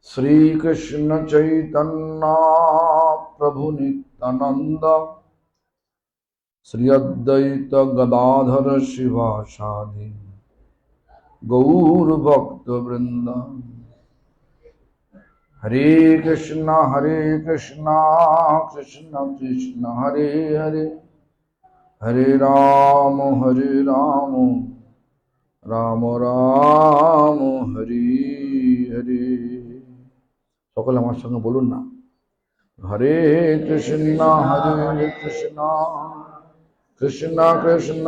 श्री कृष्ण चैतन्य प्रभु नित्यानंद श्री अद्वैत गदाधर शिवासादि गौर भक्त वृंद। हरे कृष्णा कृष्ण कृष्ण हरे हरे, हरे राम राम राम हरे हरे। সকলে আমার সঙ্গে বলুন না, হরে কৃষ্ণ কৃষ্ণ কৃষ্ণ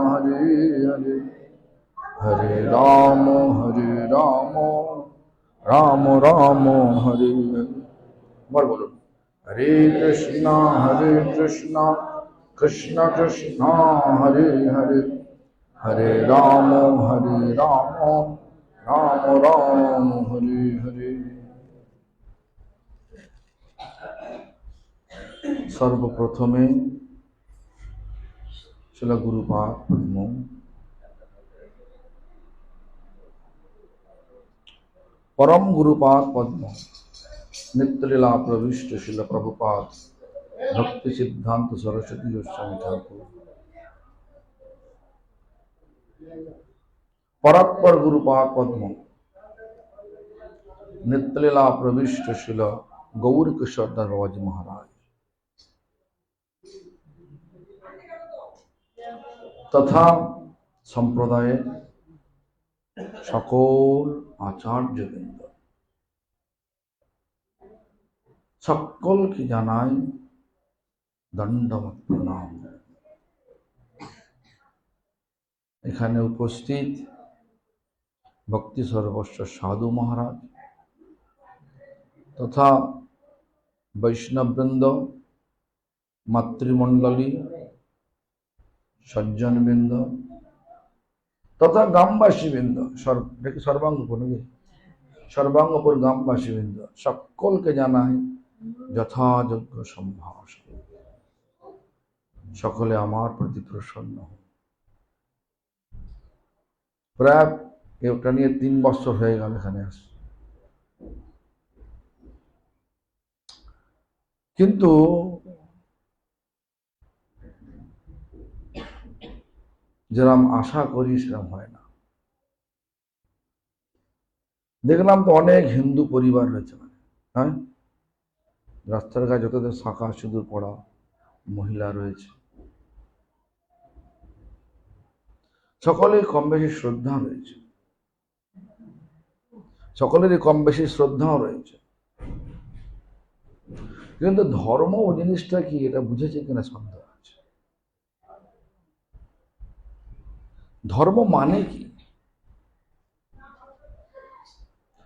হরে হরে, হরে রাম রাম রাম হরে হরে। আবার বলুন, হরে কৃষ্ণ কৃষ্ণ কৃষ্ণ হরে হরে, হরে রাম রাম রাম হরে হরে। সর্বপ্রথমে ছিল গুরুপাদ পদ্ম, परम गुरुपाद पद्म नित्यलीला प्रविष्ट शिल प्रभुपाद भक्ति सिद्धांत सरस्वती गोस्वामी ठाकुर। परात्पर गुरुपाद पद्म नित्यलीला प्रविष्ट शिल गौर किशोर दास बाबाजी महाराज तथा संप्रदाय सकल आचार्यवृंद सकल की जानाई दंडवत प्रणाम। एखाने उपस्थित भक्ति सर्वस्व साधु महाराज तथा वैष्णववृंद, मातृमंडली, सज्जनवृंद तथा ग्रामवासी वृंद, सर्वांगपुर ग्रामवासी वृंद सकल के जानाई यथायोग्य सम्भाषण। सकले आमार प्रति प्रसन्न हो। प्राय এটা নিয়ে 3 বছর হয়ে গেল এখানে আসি, কিন্তু যেরকম আশা করি সেরকম হয় না। দেখলাম তো অনেক হিন্দু পরিবার রয়েছে, হ্যাঁ, রাস্তার গায়ে যতদের শাখা সিঁদুর পড়া মহিলা রয়েছে, সকলেই কম বেশি শ্রদ্ধা রয়েছে, সকলেরই কম বেশি শ্রদ্ধাও রয়েছে, কিন্তু ধর্ম ও জিনিসটা কি এটা বুঝেছে কিনা সন্দেহ আছে। ধর্ম মানে কি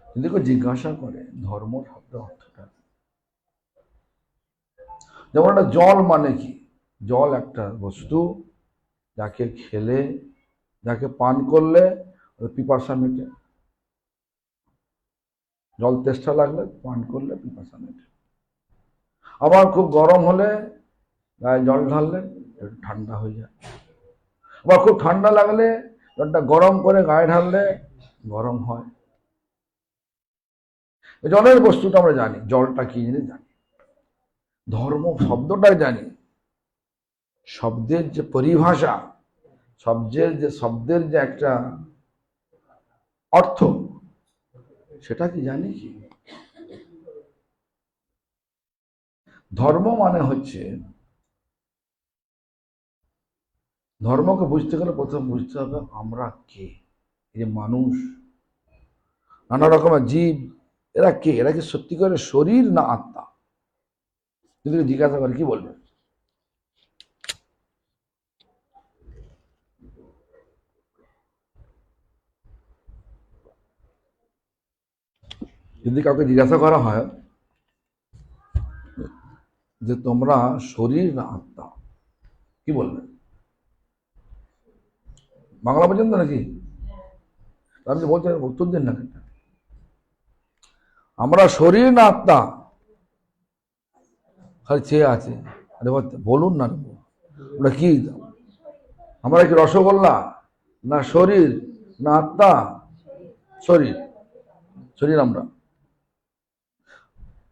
যদি কেউ জিজ্ঞাসা করে, ধর্ম শব্দ অর্থটা যেমন একটা জল মানে কি, জল একটা বস্তু যাকে খেলে, যাকে পান করলে পিপাসা মেটে। জল তেষ্টা লাগলে পান করলে পিপাসা মেটে। আবার খুব গরম হলে গায়ে জল ঢাললে একটু ঠান্ডা হয়ে যায়। আবার খুব ঠান্ডা লাগলে জলটা গরম করে গায়ে ঢাললে গরম হয়। জলের বস্তুটা আমরা জানি, জলটা কি জিনিস জানি। ধর্ম শব্দটাই জানি, শব্দের যে পরিভাষা, শব্দের যে একটা অর্থ, সেটা কি জানি কি? ধর্ম মানে হচ্ছে, ধর্মকে বুঝতে গেলে প্রথম বুঝতে হবে আমরা কে। এই যে মানুষ, নানা রকমের জীব, এরা কে? এরা কি সত্যি করে শরীর না আত্মা? যদি জিজ্ঞাসা করে কি বলবে? যদি কাউকে জিজ্ঞাসা করা হয় যে তোমরা শরীর না আত্মা, কি বলবে? বাংলা পর্যন্ত নাকি? আপনি বলছেন, উত্তর দিন না। আমরা শরীর না আত্মা খালি চেয়ে আছে। আরে বলুন না, আমরা কি? আমরা কি রসগোল্লা না শরীর না আত্মা? শরীর, শরীর আমরা।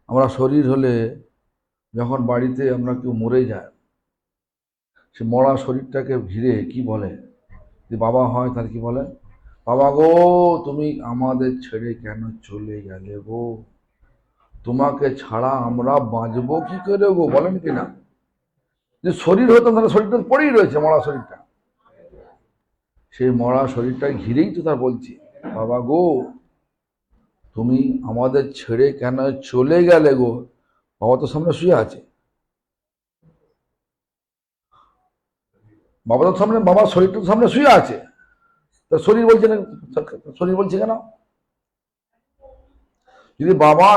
আমরা শরীর হলে যখন বাড়িতে আমরা কেউ মরে যায়, সে মরা শরীরটাকে ঘিরে কি বলে? যদি বাবা হয় তাহলে কি বলে? বাবা গো, তুমি আমাদের ছেড়ে কেন চলে গেলে গো? তোমাকে ছাড়া আমরা বাঁচবো কি করে গো? বলেন কিনা? যে শরীর হতো তাহলে শরীরটা পড়েই রয়েছে, মরা শরীরটা। সেই মরা শরীরটা ঘিরেই তো তার বলছি, বাবা গো, তুমি আমাদের ছেড়ে কেন চলে গেলে গো? বাবা তো সামনে শুয়ে আছে, বাবা তো সামনে, বাবার শরীরটা তো সামনে শুয়ে আছে, তা শরীর বলছে না, শরীর বলছে কেন? যদি বাবা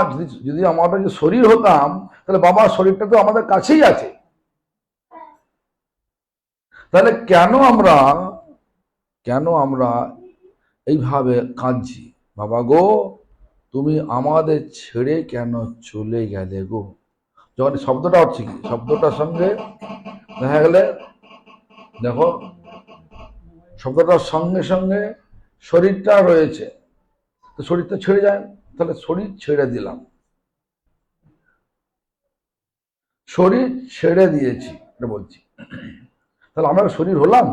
যদি আমাদের যে শরীর হতাম, তাহলে বাবার শরীরটা তো আমাদের কাছেই আছে। তাহলে কেন আমরা এইভাবে কাঁদছি, বাবা গো তুমি আমাদের ছেড়ে কেন চলে গেলে গো? যখন শব্দটা হচ্ছে কি, শব্দটার সঙ্গে দেখা গেলে, দেখো শব্দটার সঙ্গে সঙ্গে শরীরটা রয়েছে, তো শরীরটা ছেড়ে যায়, তাহলে শরীর ছেড়ে দিলাম, শরীর ছেড়ে দিয়েছি এটা বলছি। তাহলে আমরা শরীর হলাম?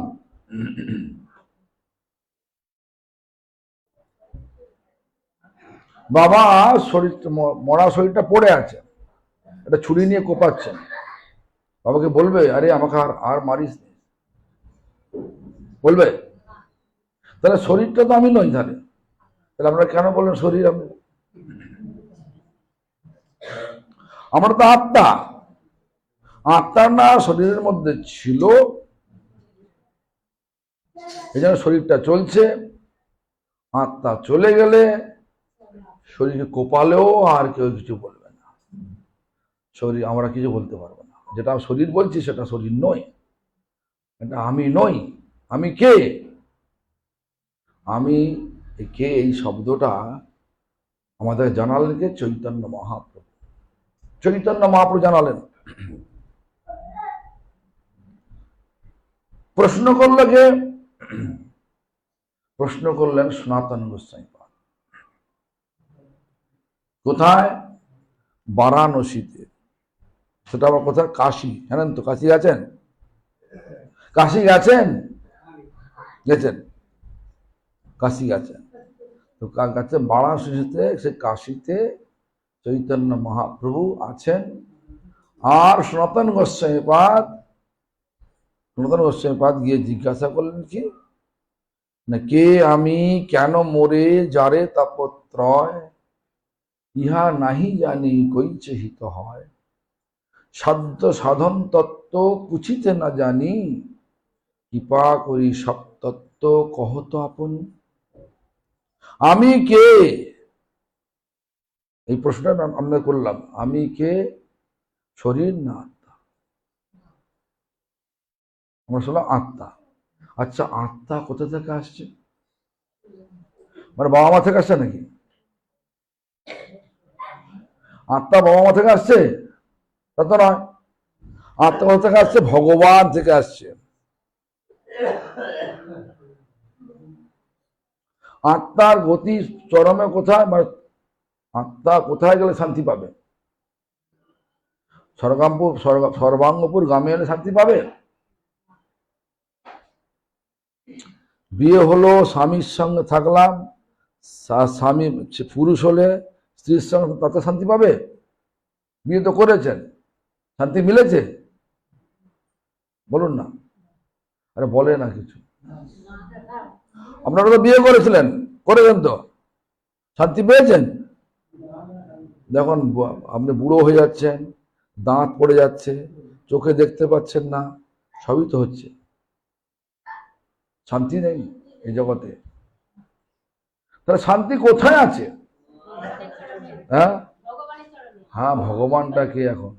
বাবা শরীর, মরা শরীরটা পড়ে আছে, এটা ছুরি নিয়ে কোপাচ্ছেন, বাবাকে বলবে আরে আমাকে আর মারিস নি? বলবে? তাহলে শরীরটা তো আমি নই। তাহলে আমরা কেন বললেন শরীর? আমরা তো আত্মা, আত্মার না শরীরের মধ্যে ছিল, এই জন্য শরীরটা চলছে। আত্মা চলে গেলে শরীরকে কোপালেও আর কেউ কিছু বলবে না, শরীর আমরা কিছু বলতে পারবো না। যেটা শরীর বলছি সেটা শরীর নয়, এটা আমি নই। আমি কে? আমি কে, এই শব্দটা আমাদের জানালেন কে? চৈতন্য মহাপ্রভু। চৈতন্য মহাপ্রভু জানালেন। প্রশ্ন করল কে? প্রশ্ন করলেন সনাতন গোস্বামী পাদ। কোথায়? বারাণসীতে। সেটা আবার কোথায়? কাশী। জানেন তো? কাশী গেছেন? কাশী গেছেন? গেছেন? কাশী গেছেন তো? কাছে বারাণসীতে, সে কাশীতে চৈতন্য মহাপ্রভু আছেন। আর সনাতন গোস্বামী পাদ গিয়ে জিজ্ঞাসা করলেন কি না, কে আমি, কেন মোরে যারে তাপত্রয়, ইহা নাহি জানি কইছে হিত হয়, সাধ্য সাধন তত্ত্ব কুচিতে না জানি, কৃপা করি সব তত্ত্ব কহত আপন। আমি কে? এই প্রশ্নটা আমরা করলাম, আমি কে? শরীর না আত্মা? আমরা শুনলাম আত্মা। আচ্ছা, আত্মা কোথা থেকে আসছে? মানে বাবা মা থেকে আসছে নাকি? আত্মা বাবা মা থেকে আসছে? তা তো নয়। আত্মা কোথা থেকে আসছে? ভগবান থেকে আসছে। আত্মার গতি চরমে কোথায়? মানে আত্মা কোথায় গেলে শান্তি পাবে? সর্বাঙ্গপুর গ্রামে এলে শান্তি পাবে? বিয়ে হলো, স্বামীর সঙ্গে থাকলাম, স্বামী পুরুষ হলে স্ত্রীর সঙ্গে, তাতে শান্তি পাবে? বিয়ে তো করেছেন, শান্তি মিলেছে? বলুন না, আরে বলে না কিছু। আপনারা তো বিয়ে করেছিলেন, করেছেন তো, শান্তি পেয়েছেন? যখন আপনি বুড়ো হয়ে যাচ্ছেন, দাঁত পড়ে যাচ্ছে, চোখে দেখতে পাচ্ছেন না, সবই তো হচ্ছে, শান্তি নেই এই জগতে। তাহলে শান্তি কোথায় আছে? হ্যাঁ, হ্যাঁ, ভগবানটা কে এখন?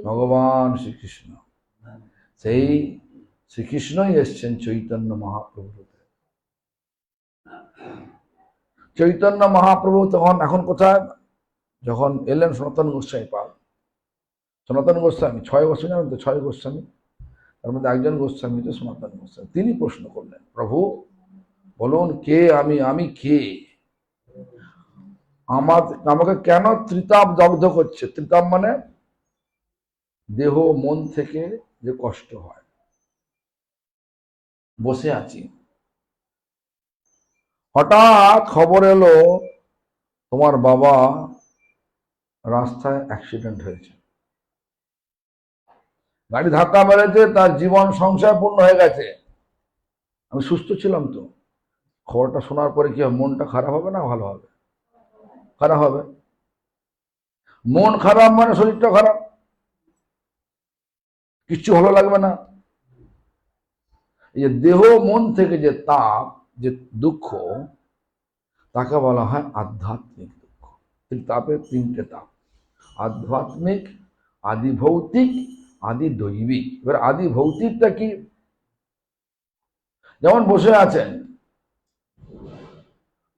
ভগবান শ্রীকৃষ্ণ। সেই শ্রীকৃষ্ণই এসছেন চৈতন্য মহাপ্রভু রূপে। চৈতন্য মহাপ্রভু তখন এখন কোথায়? যখন এলেন সনাতন গোস্বামী পাদ। সনাতন গোস্বামী 6 গোস্বামী, জানেন তো? 6 গোস্বামী, তার মধ্যে একজন গোস্বামী তো সনাতন গোস্বামী। তিনি প্রশ্ন করলেন, প্রভু বলুন কে আমি? আমি কে? আমাকে কেন ত্রিতাপ দগ্ধ করছে? ত্রিতাপ মানে দেহ মন থেকে যে কষ্ট হয়। বসে আছি, হঠাৎ খবর এলো তোমার বাবা রাস্তায় অ্যাক্সিডেন্ট হয়েছে, গাড়ি ধাক্কা মেরেছে, তার জীবন সংশয় পূর্ণ হয়ে গেছে। আমি সুস্থ ছিলাম তো। খবরটা শোনার পরে কি হবে? মনটা খারাপ হবে না ভালো হবে? খারাপ হবে। মন খারাপ মানে শরীরটা খারাপ, কিচ্ছু ভালো লাগবে না। এই যে দেহ মন থেকে যে তাপ, যে দুঃখ, তাকে বলা হয় আধ্যাত্মিক দুঃখ। তাপের তিনটে তাপ: আধ্যাত্মিক, আদি ভৌতিক, আদি দৈবিক। এবার আদি ভৌতিকটা কি? যেমন বসে আছেন,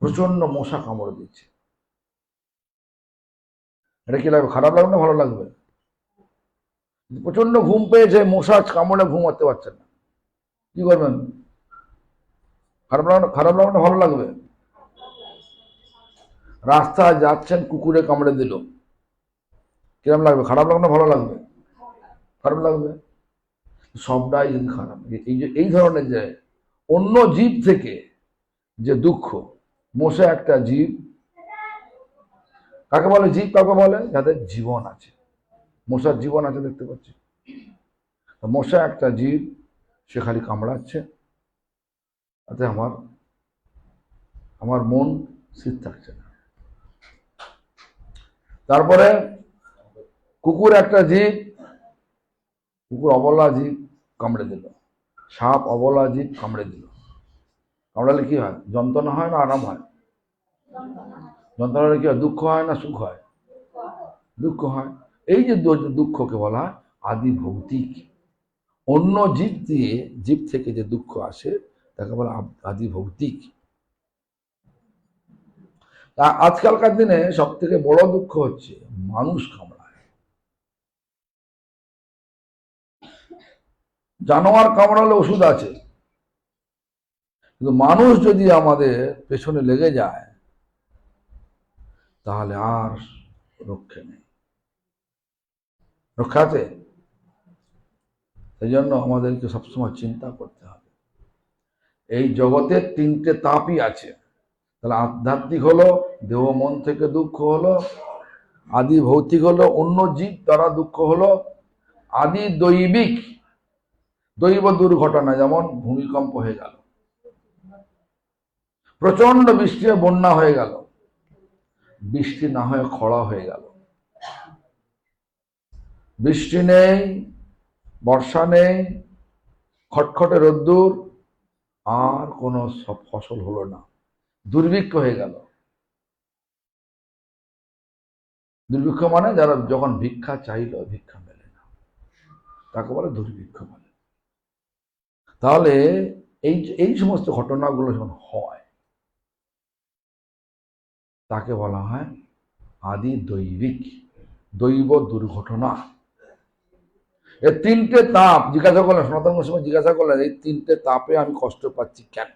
প্রচন্ড মশা কামড় দিচ্ছে, এটা কি লাগবে? খারাপ লাগবে না ভালো লাগবে? প্রচন্ড ঘুম পেয়েছে, মশা কামড়ে ঘুমাতে পারছেন না, কি করবেন? খারাপ লাগবে না? খারাপ লাগবে না ভালো লাগবে? রাস্তায় যাচ্ছেন, কুকুরে কামড়ে দিল, কিরম লাগবে? খারাপ লাগবে না ভালো লাগবে? খারাপ লাগবে। সবটাই খারাপ। এই যে এই ধরনের যে অন্য জীব থেকে যে দুঃখ, মশা একটা জীব। কাকে বলে জীব? কাকে বলে? যাদের জীবন আছে। মশার জীবন আছে, দেখতে পাচ্ছি। মশা একটা জীব, সে খালি কামড়াচ্ছে, তাতে আমার মন স্থির থাকছে না। তারপরে কুকুর একটা জীব, কুকুর অবলা জীব, কামড়ে দিল। সাপ অবলা জীব, কামড়ে দিল। কামড়ালে কি হয়? যন্ত্রণা হয় না আরাম হয়? যন্ত্রণা হলে কি হয়? দুঃখ হয় না সুখ হয়? দুঃখ হয়। এই যে দুঃখকে বলা হয় আদি ভৌতিক। অন্য জীব থেকে যে দুঃখ আসে তাকে বলা আদি ভৌতিক। তা আজকালকার দিনে সব থেকে বড় দুঃখ হচ্ছে মানুষ কামড়ায়। জানোয়ার কামড়ালে ওষুধ আছে, কিন্তু মানুষ যদি আমাদের পেছনে লেগে যায় তাহলে আর রক্ষে নেই। রক্ষা আছে? সেই জন্য আমাদেরকে সবসময় চিন্তা করতে হবে। এই জগতের তিনটে তাপই আছে। তাহলে আধ্যাত্মিক হলো দেহ মন থেকে দুঃখ হলো, আদি ভৌতিক হলো অন্য জীব দ্বারা দুঃখ হলো, আদি দৈবিক, দৈব দুর্ঘটনা, যেমন ভূমিকম্প হয়ে গেল, প্রচন্ড বৃষ্টি বন্যা হয়ে গেল, বৃষ্টি না হয়ে খরা হয়ে গেল, বৃষ্টি নেই, বর্ষা নেই, খটখটে রোদ্দুর, আর কোনো সব ফসল হলো না, দুর্ভিক্ষ হয়ে গেল। দুর্ভিক্ষ মানে যারা যখন ভিক্ষা চাইল ভিক্ষা মেলে না, তাকে বলে দুর্ভিক্ষ বলে। তাহলে এই সমস্ত ঘটনাগুলো যখন হয় তাকে বলা হয় আদি দৈবিক, দৈব দুর্ঘটনা। এই তিনটে তাপ জিজ্ঞাসা করলেন, সনাতন গোস্বামী জিজ্ঞাসা করলেন, এই তিনটে তাপে আমি কষ্ট পাচ্ছি কেন?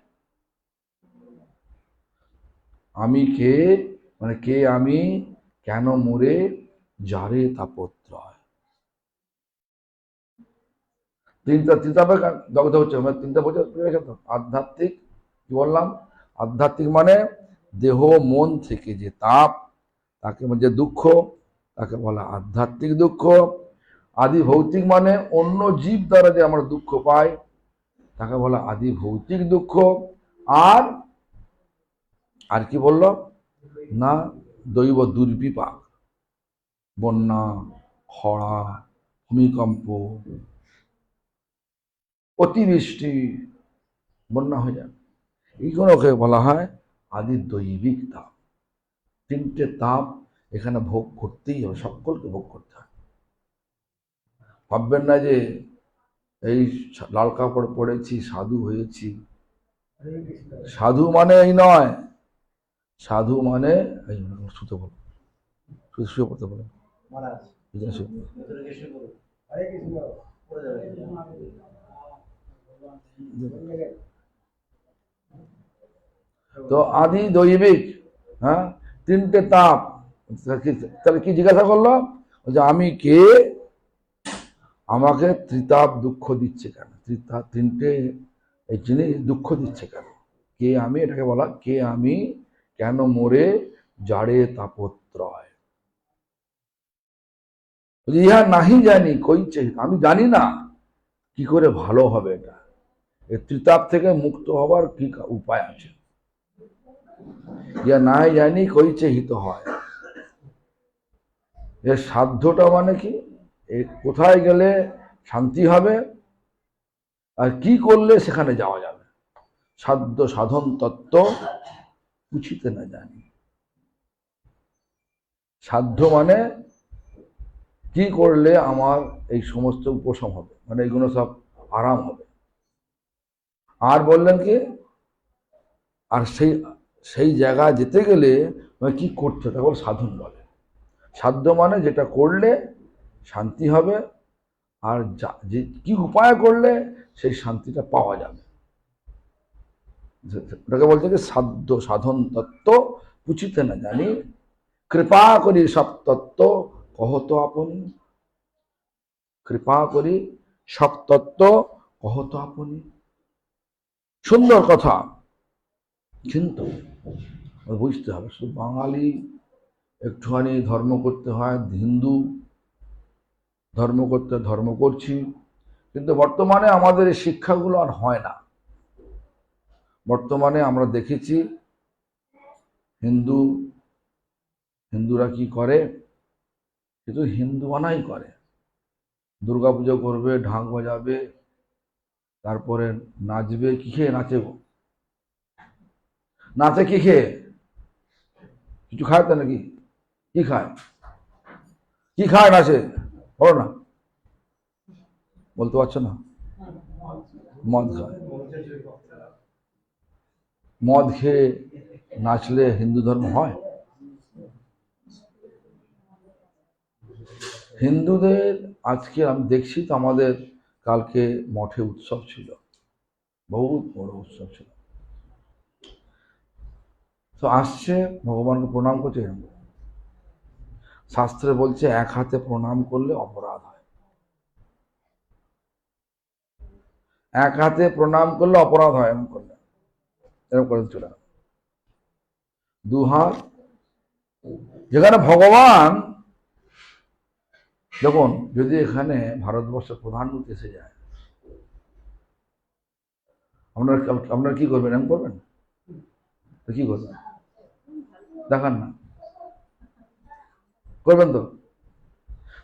আমি কে, মানে কে আমি, কেন মরে যারে তাপত্রয়। তিনটাপে দগ্ধ হচ্ছে, তিনটা বুঝে তো। আধ্যাত্মিক, কি বললাম? আধ্যাত্মিক মানে দেহ মন থেকে যে তাপ, তাকে যে দুঃখ, তাকে বলা আধ্যাত্মিক দুঃখ। আদি ভৌতিক মানে অন্য জীব দ্বারা যে আমরা দুঃখ পাই, তাকে বলা আদি ভৌতিক দুঃখ। আর আর কি বলল না? দৈব দুর্বিপাক, বন্যা, খরা, ভূমিকম্প, অতিবৃষ্টি, বন্যা হয়ে যায়, এইগুলোকে বলা হয় আদি দৈবিক তাপ। তিনটে তাপ এখানে ভোগ করতেই হবে, সকলকে ভোগ করতে হয়। ভাববেন না যে এই লাল কাপড় পরেছি সাধু হয়েছি। সাধু মানে এই নয়, সাধু মানে এই শুতে বলো, শুয়ে পড়তে বলো। তো আদি দৈবিক, হ্যাঁ, তিনটে তাপ। তাহলে কি জিজ্ঞাসা করলো? যে আমি কে, আমাকে ত্রিতাপ দুঃখ দিচ্ছে কেন? তিনটে এই জিনিস দুঃখ দিচ্ছে কেন? কে আমি, এটাকে বলা কে আমি, কেন মোরে জাড়ে তাপত্রয়। ইহা নাহি জানি কইছে, আমি জানি না কি করে ভালো হবে এটা। এই ত্রিতাপ থেকে মুক্ত হবার কি উপায় আছে? ইহা নাই জানি কইছে হিত হয়। এর সাধ্যটা মানে কি? কোথায় গেলে শান্তি হবে আর কি করলে সেখানে যাওয়া যাবে। সাধ্য সাধন তত্ত্ব পুছিতে না জানি। সাধ্য মানে কি করলে আমার এই সমস্ত উপশম হবে, মানে এইগুলো সব আরাম হবে। আর বললেন কি, আর সেই জায়গায় যেতে গেলে কি করতে হবে, তারপর সাধন বলে। সাধ্য মানে যেটা করলে শান্তি হবে, আর যে কি উপায় করলে সেই শান্তিটা পাওয়া যাবে, ওটাকে বলছে কি সাধ্য সাধন তত্ত্ব পুছিতে না জানি, কৃপা করি সব তত্ত্ব কহত আপনি। কৃপা করি সব তত্ত্ব কহত আপনি। সুন্দর কথা, কিন্তু বুঝতে হবে শুধু বাঙালি একটুখানি ধর্ম করতে হয়, হিন্দু ধর্ম করতে ধর্ম করছি, কিন্তু বর্তমানে আমাদের এই শিক্ষাগুলো আর হয় না। বর্তমানে আমরা দেখেছি হিন্দুরা কি করে, কিন্তু হিন্দু বানাই করে। দুর্গাপুজো করবে, ঢাক বাজাবে, তারপরে নাচবে। কি খেয়ে নাচে? নাচে কি খেয়ে? কিছু খায় তো নাকি? কি খায়? কি খায় নাচে? বলো না, বলতে পারছো না? মদ খায়। মদ খেয়ে নাচলে হিন্দু ধর্ম হয়? হিন্দুদের আজকে আমি দেখছি তো, আমাদের কালকে মঠে উৎসব ছিল, বহুত বড় উৎসব ছিল। তো আসছে, ভগবানকে প্রণাম করছে। শাস্ত্রে বলছে এক হাতে প্রণাম করলে অপরাধ হয়। এক হাতে প্রণাম করলে অপরাধ হয়, এরকম করলে, এরকম করে চলে। দু হাত, যেখানে ভগবান, দেখুন যদি এখানে ভারতবর্ষের প্রধানমন্ত্রী এসে যায়, আপনারা কি করবেন? এমন করবেন? কি করবেন দেখান না, করবেন তো?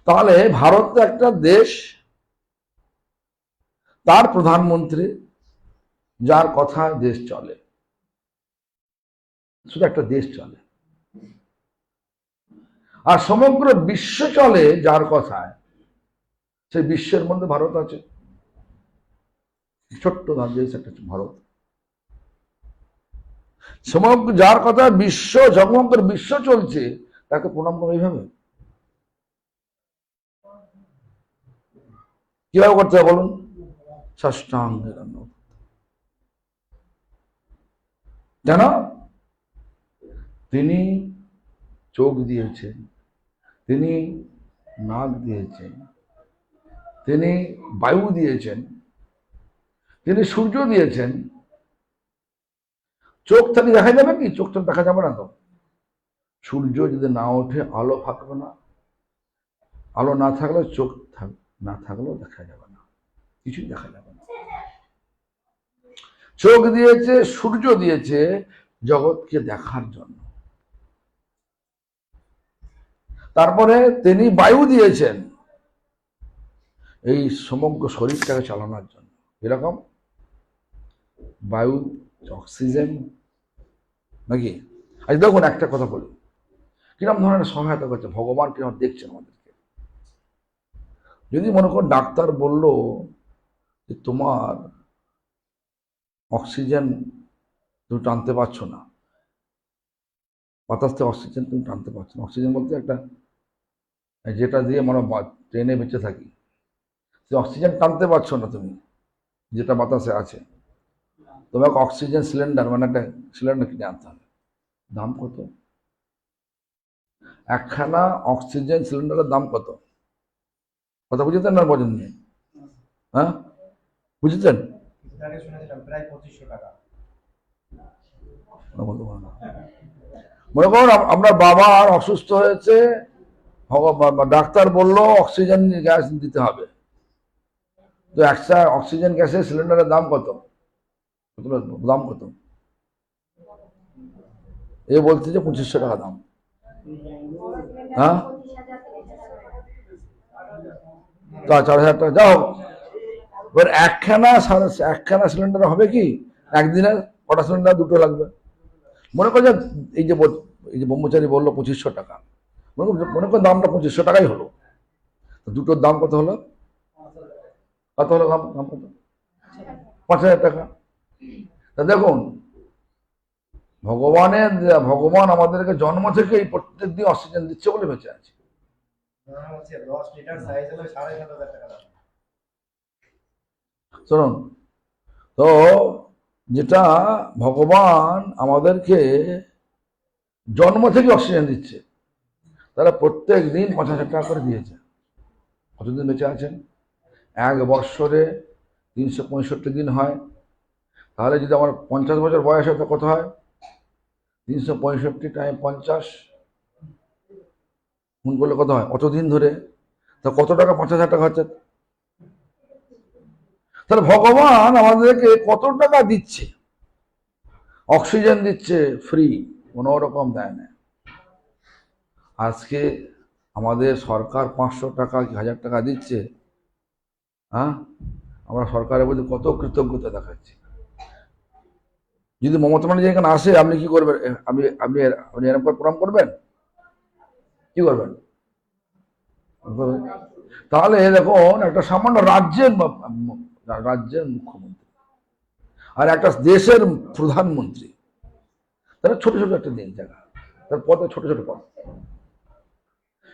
তাহলে ভারত তো একটা দেশ, তার প্রধানমন্ত্রী যার কথায় দেশ চলে, শুধু একটা দেশ চলে, আর সমগ্র বিশ্ব চলে যার কথায়, সেই বিশ্বের মধ্যে ভারত আছে। ছোট্ট দেশ একটা ভারত, সমগ্র যার কথা বিশ্ব, সমগ্র বিশ্ব চলছে, তাকে প্রণাম করে এইভাবে কিভাবে করতে হবে বলুন? ষষ্ঠাঙ্গে দণ্ডবৎ। কেন? তিনি চোখ দিয়েছেন, তিনি নাক দিয়েছেন, তিনি বায়ু দিয়েছেন, তিনি সূর্য দিয়েছেন। চোখ থেকে দেখা যাবে কি? চোখটা দেখা যাবে না তো। সূর্য যদি না ওঠে আলো থাকবে না, আলো না থাকলেও চোখ না থাকলেও দেখা যাবে না, কিছুই দেখা যাবে না। চোখ দিয়েছে, সূর্য দিয়েছে জগৎকে দেখার জন্য। তারপরে তিনি বায়ু দিয়েছেন এই সমগ্র শরীরটাকে চালানোর জন্য। এরকম বায়ু, অক্সিজেন, নাকি? আজ দেখুন একটা কথা বলি, কিরকম ধরনের সহায়তা করছে ভগবান, কিরকম দেখছেন আমাদেরকে। যদি মনে করুন ডাক্তার বলল যে তোমার অক্সিজেন তুমি টানতে পারছো না, বাতাস থেকে অক্সিজেন তুমি টানতে পারছো না। অক্সিজেন বলতে একটা যেটা দিয়ে আমরা ট্রেনে বেঁচে থাকি, সে অক্সিজেন টানতে পারছো না তুমি, যেটা বাতাসে আছে। তোমাকে অক্সিজেন সিলিন্ডার, মানে একটা সিলিন্ডার কিনে আনতে হবে। দাম কত? একখানা অক্সিজেন সিলিন্ডারের দাম কত? কথা বুঝেছেন না বোঝেননি? হ্যাঁ, বুঝেছেন? মনে করুন আপনার বাবা আর অসুস্থ হয়েছে, ডাক্তার বলল অক্সিজেন গ্যাস দিতে হবে, তো একটা অক্সিজেন গ্যাসের সিলিন্ডারের দাম কত? দাম কত? এ বলছে যে 2500 টাকা দাম। হ্যাঁ, তা 4000 টাকা। যাও, এবার একখানা সিলিন্ডার হবে কি একদিনে? কটা সিলিন্ডার? দুটো লাগবে। মনে করো যে এই যে ব্রহ্মচারী বললো 2500 টাকা, মনে করো দামটা 2500 টাকাই হলো, দুটোর দাম কত হলো? কত হলো দাম? কত? 5000 টাকা। তা দেখুন, ভগবান আমাদেরকে জন্ম থেকে এই প্রত্যেক দিন অক্সিজেন দিচ্ছে বলে বেঁচে আছে। শুনুন তো, যেটা ভগবান আমাদেরকে জন্ম থেকে অক্সিজেন দিচ্ছে, তারা প্রত্যেক দিন 5000 টাকা করে দিয়েছে। কতদিন বেঁচে আছেন? 1 বৎসরে 365 দিন হয়, তাহলে যদি আমার 50 বছর বয়স হয় তো কত হয়? 365 টাইম 50 গুণ করলে কত হয়? অতদিন ধরে। তা কত টাকা? 5000 টাকা হচ্ছে। তাহলে ভগবান আমাদেরকে কত টাকা দিচ্ছে? অক্সিজেন দিচ্ছে ফ্রি, কোনো রকম দেয় না। আজকে আমাদের সরকার 500 টাকা কি 1000 টাকা দিচ্ছে, হ্যাঁ, আমরা সরকারের প্রতি কত কৃতজ্ঞতা দেখাচ্ছি। যদি মমতা ব্যানার্জি এখানে আসে, আপনি কি করবেন? আপনি এরকম করে প্রণাম করবেন? কি করবেন? তাহলে দেখুন, একটা সামান্য রাজ্যের মুখ্যমন্ত্রী আর একটা দেশের প্রধানমন্ত্রী, তারা ছোট ছোট একটা দিন জায়গা, তার পদে ছোট ছোট পদ,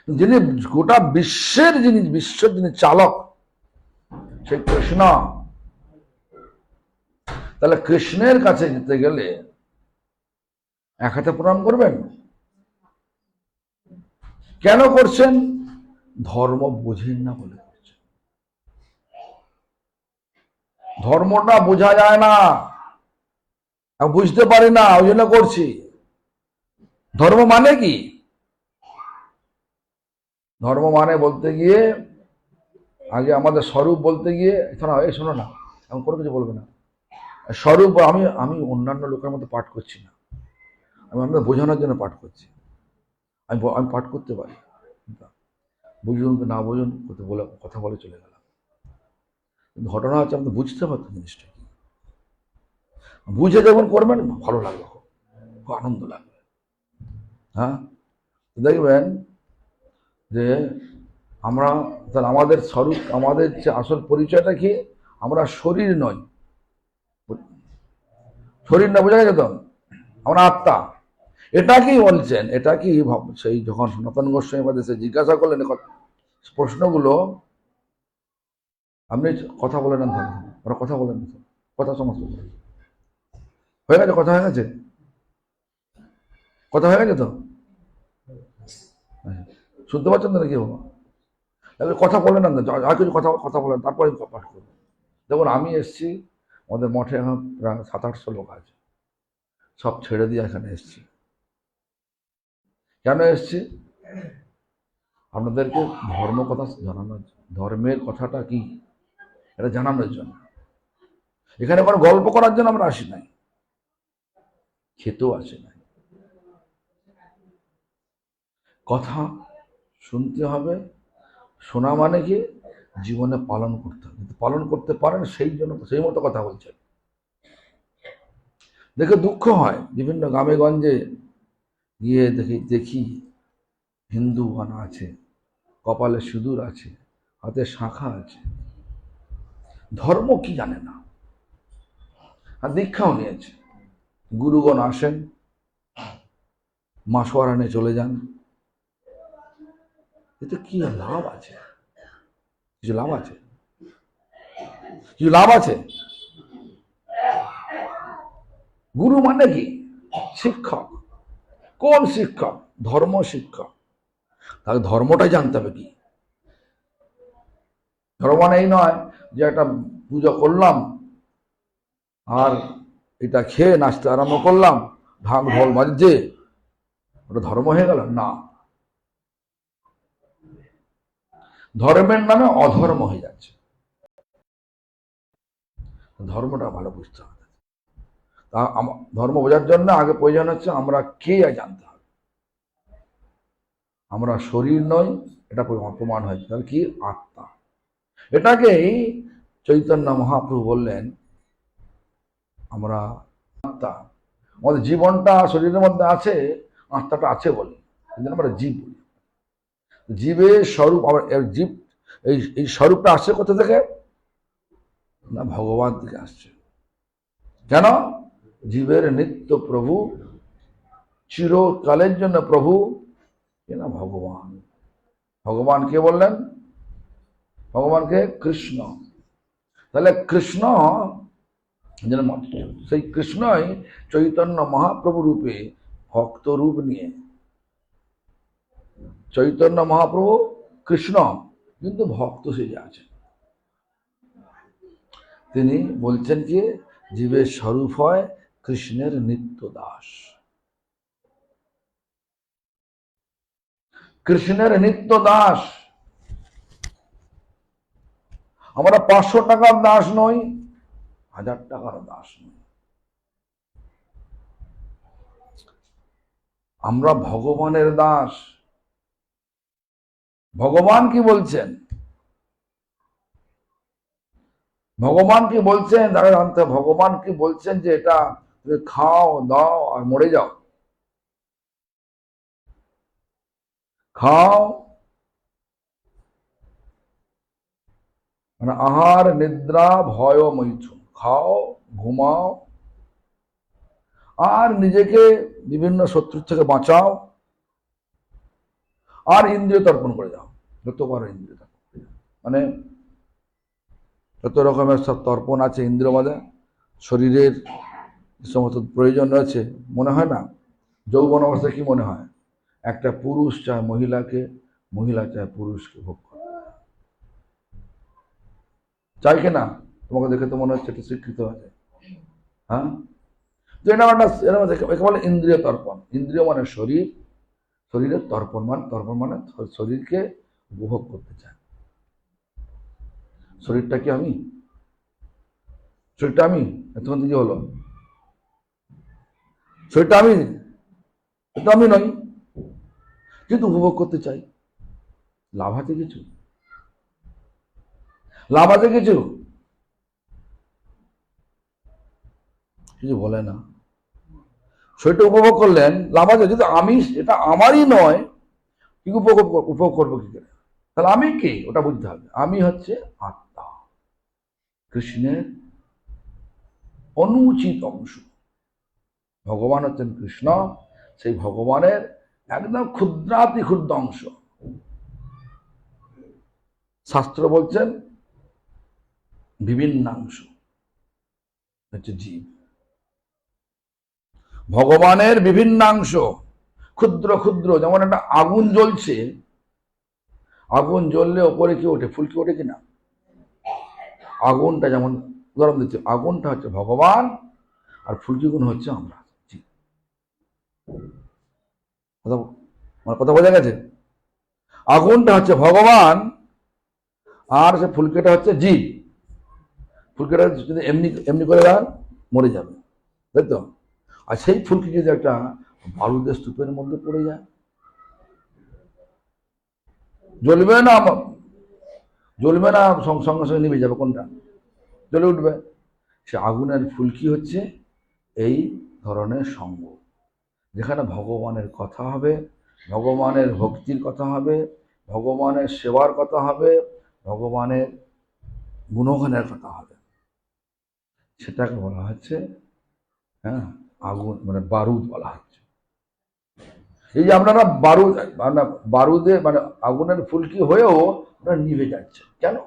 যিনি গোটা বিশ্বের যিনি চালক, সেই কৃষ্ণ। তাহলে কৃষ্ণের কাছে যেতে গেলে এক হাতে প্রণাম করবেন? কেন করছেন? ধর্ম বোঝেন না বলে করছেন। ধর্মটা বোঝা যায় না, বুঝতে পারি না, ওই জন্য করছি। ধর্ম মানে কি? ধর্ম মানে বলতে গিয়ে আগে আমাদের স্বরূপ বলতে গিয়ে, এই শোনো না, আমি কোনো কিছু বলবে না। স্বরূপ আমি অন্যান্য লোকের মতো পাঠ করছি না, আমি আপনাদের বোঝানোর জন্য পাঠ করছি। আমি পাঠ করতে পারি, বুঝুন না বুঝুন, কথা বলে চলে গেলাম। ঘটনা হচ্ছে আপনি বুঝতে পারতেন জিনিসটা কি, বুঝে যখন করবেন ভালো লাগবে, খুব আনন্দ লাগবে। হ্যাঁ, দেখবেন যে আমরা, তাহলে আমাদের স্বরূপ, আমাদের যে আসল পরিচয়টা কি? আমরা শরীর নই, শরীর না, বোঝা গেছে তো? আমরা আত্মা। এটা কি বলছেন? এটা কি সেই যখন সনাতন গোস্বামী দেশে জিজ্ঞাসা করলেন প্রশ্নগুলো, আপনি কথা বলে নেন, ওরা কথা বলে নেন, কথা সমস্ত হয়ে গেছে, কথা হয়ে গেছে, কথা হয়ে গেছে তো? শুনতে পাচ্ছেন তো নাকি বাবা? কথা বলে নেন, আর কিছু কথা বলেন, তারপরে পাঠ করবো। দেখুন, আমি এসছি, আমাদের মঠে এখন প্রায় 700-800 লোক আছে, সব ছেড়ে দিয়ে এখানে এসছি। কেন এসছি? আপনাদেরকে ধর্ম কথা জানানোর, ধর্মের কথাটা কি এটা জানানোর জন্য। এখানে কোনো গল্প করার জন্য আমরা আসি নাই, খেতেও আসি নাই। কথা শুনতে হবে, শোনা মানে কি জীবনে পালন করতে হবে, পালন করতে পারেন সেই জন্য সেই মতো কথা বলছেন। দেখে দুঃখ হয়, বিভিন্ন গ্রামে গঞ্জে গিয়ে দেখি হিন্দু গানা আছে, কপালে সিঁদুর আছে, হাতে শাঁখা আছে, ধর্ম কি জানে না, আর দীক্ষাও নিয়েছে। গুরুগণ আসেন, মাসোয়ারা নিয়ে চলে যান, এতে কি লাভ আছে? কিছু লাভ আছে? কিছু লাভ আছে? গুরু মানে কি? শিক্ষক। কোন শিক্ষক? ধর্ম শিক্ষক। তাহলে ধর্মটাই জানতে হবে কি। ধর্ম মানে এই নয় যে একটা পুজো করলাম আর এটা খেয়ে নাচতে আরম্ভ করলাম, ঢাক ঢোল বাজছে, ওটা ধর্ম হয়ে গেল না। ধর্মের নামে অধর্ম হয়ে যাচ্ছে। ধর্মটা ভালো বুঝতে হবে। তা ধর্ম বোঝার জন্য আগে প্রয়োজন হচ্ছে আমরা কে জানতে হবে। আমরা শরীর নই, এটা প্রমাণ হয়েছে। তাহলে কি? আত্মা। এটাকেই চৈতন্য মহাপ্রভু বললেন আমরা আত্মা। আমাদের জীবনটা শরীরের মধ্যে আছে, আত্মাটা আছে বলে আমরা জীব বলি। জীবের স্বরূপ, আমার জীব এই স্বরূপটা আসছে কোথা থেকে? না, ভগবান থেকে আসছে। কেন? জীবের নিত্য প্রভু, চিরকালের জন্য প্রভু না ভগবান। ভগবান কে বললেন? ভগবানকে কৃষ্ণ। তাহলে কৃষ্ণ সেই কৃষ্ণই চৈতন্য মহাপ্রভু রূপে ভক্ত রূপ নিয়ে, চৈতন্য মহাপ্রভু কৃষ্ণ কিন্তু ভক্ত সেজে আছেন। তিনি বলছেন যে জীবের স্বরূপ হয় কৃষ্ণের নিত্য দাস। কৃষ্ণের নিত্য দাস। আমরা 500 টাকার দাস নই, 1000 টাকার দাস নই। আমরা ভগবানের দাস। ভগবান কি বলছেন? ভগবান কি বলছেন? তারা জানতে, ভগবান কি বলছেন যে এটা তুমি খাও দাও আর মরে যাও। খাও মানে আহার নিদ্রা ভয় মৈথুন, খাও ঘুমাও আর নিজেকে বিভিন্ন শত্রুর থেকে বাঁচাও আর ইন্দ্রিয় তর্পণ করে যাও। যত পারো ইন্দ্রিয় তর্পণ করে যাও। মানে যত রকমের সব তর্পণ আছে ইন্দ্রিয় মধ্যে, শরীরের সমস্ত প্রয়োজন রয়েছে। মনে হয় না যৌবন অবস্থায় কি মনে হয়? একটা পুরুষ চায় মহিলাকে, মহিলা চায় পুরুষকে ভোগ করে। চাই কিনা? তোমাকে দেখে তো মনে হচ্ছে এটা স্বীকৃত আছে। হ্যাঁ, তো এটা একে বলে ইন্দ্রিয় তর্পণ। ইন্দ্রিয় মানে শরীর, শরীরের তর্পণ মানে শরীরকে উপভোগ করতে চায়। শরীরটা কি আমি? শরীরটা আমি? এতক্ষণ কি হলো? শরীরটা আমি? এটা আমি নই, কিন্তু উপভোগ করতে চাই। লাভ আছে কিছু? লাভ আছে কিছু? কিছু বলে না। শরীরটা উপভোগ করলেন, লাভ আছে? যদি আমি, এটা আমারই নয়, কি উপভোগ করবো কি করে? তাহলে আমি কে ওটা বুঝতে হবে। আমি হচ্ছে আত্মা, কৃষ্ণের অনুচিত অংশ। ভগবান হচ্ছেন কৃষ্ণ, সেই ভগবানের একদম ক্ষুদ্রাতি ক্ষুদ্র অংশ। শাস্ত্র বলছেন বিভিন্নাংশ হচ্ছে জীব। ভগবানের বিভিন্নাংশ, ক্ষুদ্র ক্ষুদ্র। যেমন একটা আগুন জ্বলছে, আগুন জ্বললে ওপরে কি ওঠে? ফুলকি ওঠে কিনা? আগুনটা যেমন, উদাহরণ দিচ্ছে, আগুনটা হচ্ছে ভগবান আর ফুলকিগুলো হচ্ছে আমরা। কথা বোঝা গেছে? আগুনটা হচ্ছে ভগবান আর সে ফুলকিটা হচ্ছে জীব। ফুলকিটা যদি এমনি এমনি করে দেন মরে যাবে, তাই তো? আর সেই ফুলকি যদি একটা বারুদের স্তূপের মধ্যে পড়ে যায়, জ্বলবে না? জ্বলবে না, সঙ্গে সঙ্গে নিভে যাবে। কোনটা জ্বলে উঠবে? সে আগুনের ফুলকি হচ্ছে এই ধরনের সঙ্গ, যেখানে ভগবানের কথা হবে, ভগবানের ভক্তির কথা হবে, ভগবানের সেবার কথা হবে, ভগবানের গুণগানের কথা হবে। সেটাকে বলা হচ্ছে হ্যাঁ আগুন, মানে বারুদ বলা হচ্ছে। এই যে আপনারা বারুদ, মানে বারুদে মানে আগুনের ফুলকি হয়েও আপনারা নিভে যাচ্ছে কেন?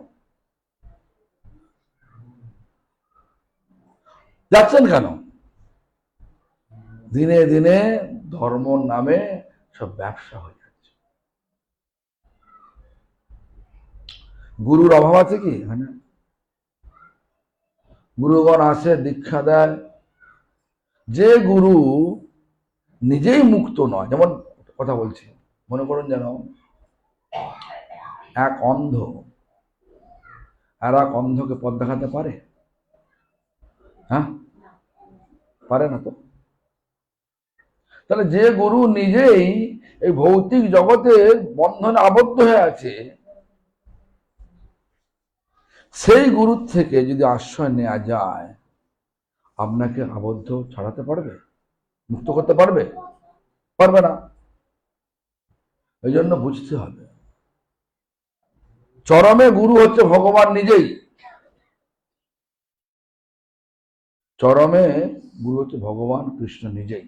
যাচ্ছেন কেন? দিনে দিনে ধর্ম নামে সব ব্যবসা হয়ে যাচ্ছে। গুরুর অভাব আছে কি? এখানে গুরুগণ আসে, দীক্ষা দেয়। যে গুরু নিজেই মুক্ত নয়, যেমন কথা বলছি, মনে করুন যেন এক অন্ধ আর এক অন্ধকে পথ দেখাতে পারে? হ্যাঁ, পারে না তো। তাহলে যে গুরু নিজেই এই ভৌতিক জগতের বন্ধনে আবদ্ধ হয়ে আছে, সেই গুরুর থেকে যদি আশ্রয় নেওয়া যায়, আপনাকে আবদ্ধ ছাড়াতে পারবে? মুক্ত করতে পারবে? পারবে না। এই জন্য বুঝতে হবে, চরমে গুরু হচ্ছে ভগবান নিজেই। চরমে গুরু হচ্ছে ভগবান কৃষ্ণ নিজেই।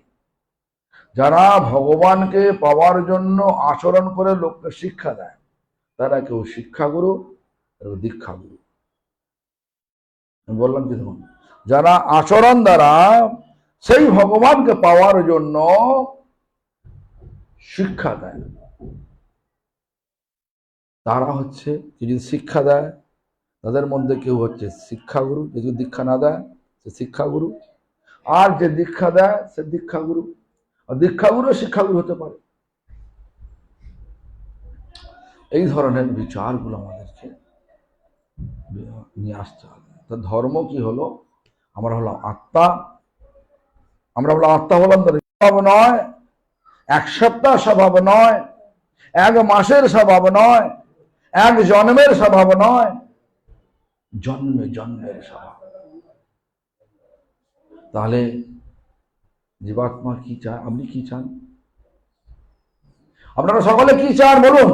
যারা ভগবানকে পাওয়ার জন্য আচরণ করে লোককে শিক্ষা দেয়, তারা কেউ শিক্ষাগুরু, কেউ দীক্ষাগুরু। আমি বললাম কি দেখুন, যারা আচরণ দ্বারা সেই ভগবানকে পাওয়ার জন্য শিক্ষা দেয়, তারা হচ্ছে, যদি শিক্ষা দেয় তাদের মধ্যে কেউ হচ্ছে শিক্ষাগুরু, যদি দীক্ষা না দেয় সে শিক্ষাগুরু, আর যে দীক্ষা দেয় সে দীক্ষাগুরু। আর দীক্ষাগুরু শিক্ষাগুরু হতে পারে। এই ধরনের বিচারগুলো আমাদেরকে নিয়ে আসতে হবে। তো ধর্ম কি হলো? আমরা হলাম আত্মা। আমরা হলাম আত্মা, হলাম স্বভাব নয়, এক সপ্তাহ স্বভাব নয়, এক মাসের স্বভাব নয়, এক জন্মের স্বভাব নয়, জন্মে জন্মের স্বভাব। তাহলে জীবাত্মা কি চায়? আপনি কি চান? আপনারা সকলে কি চান বলুন?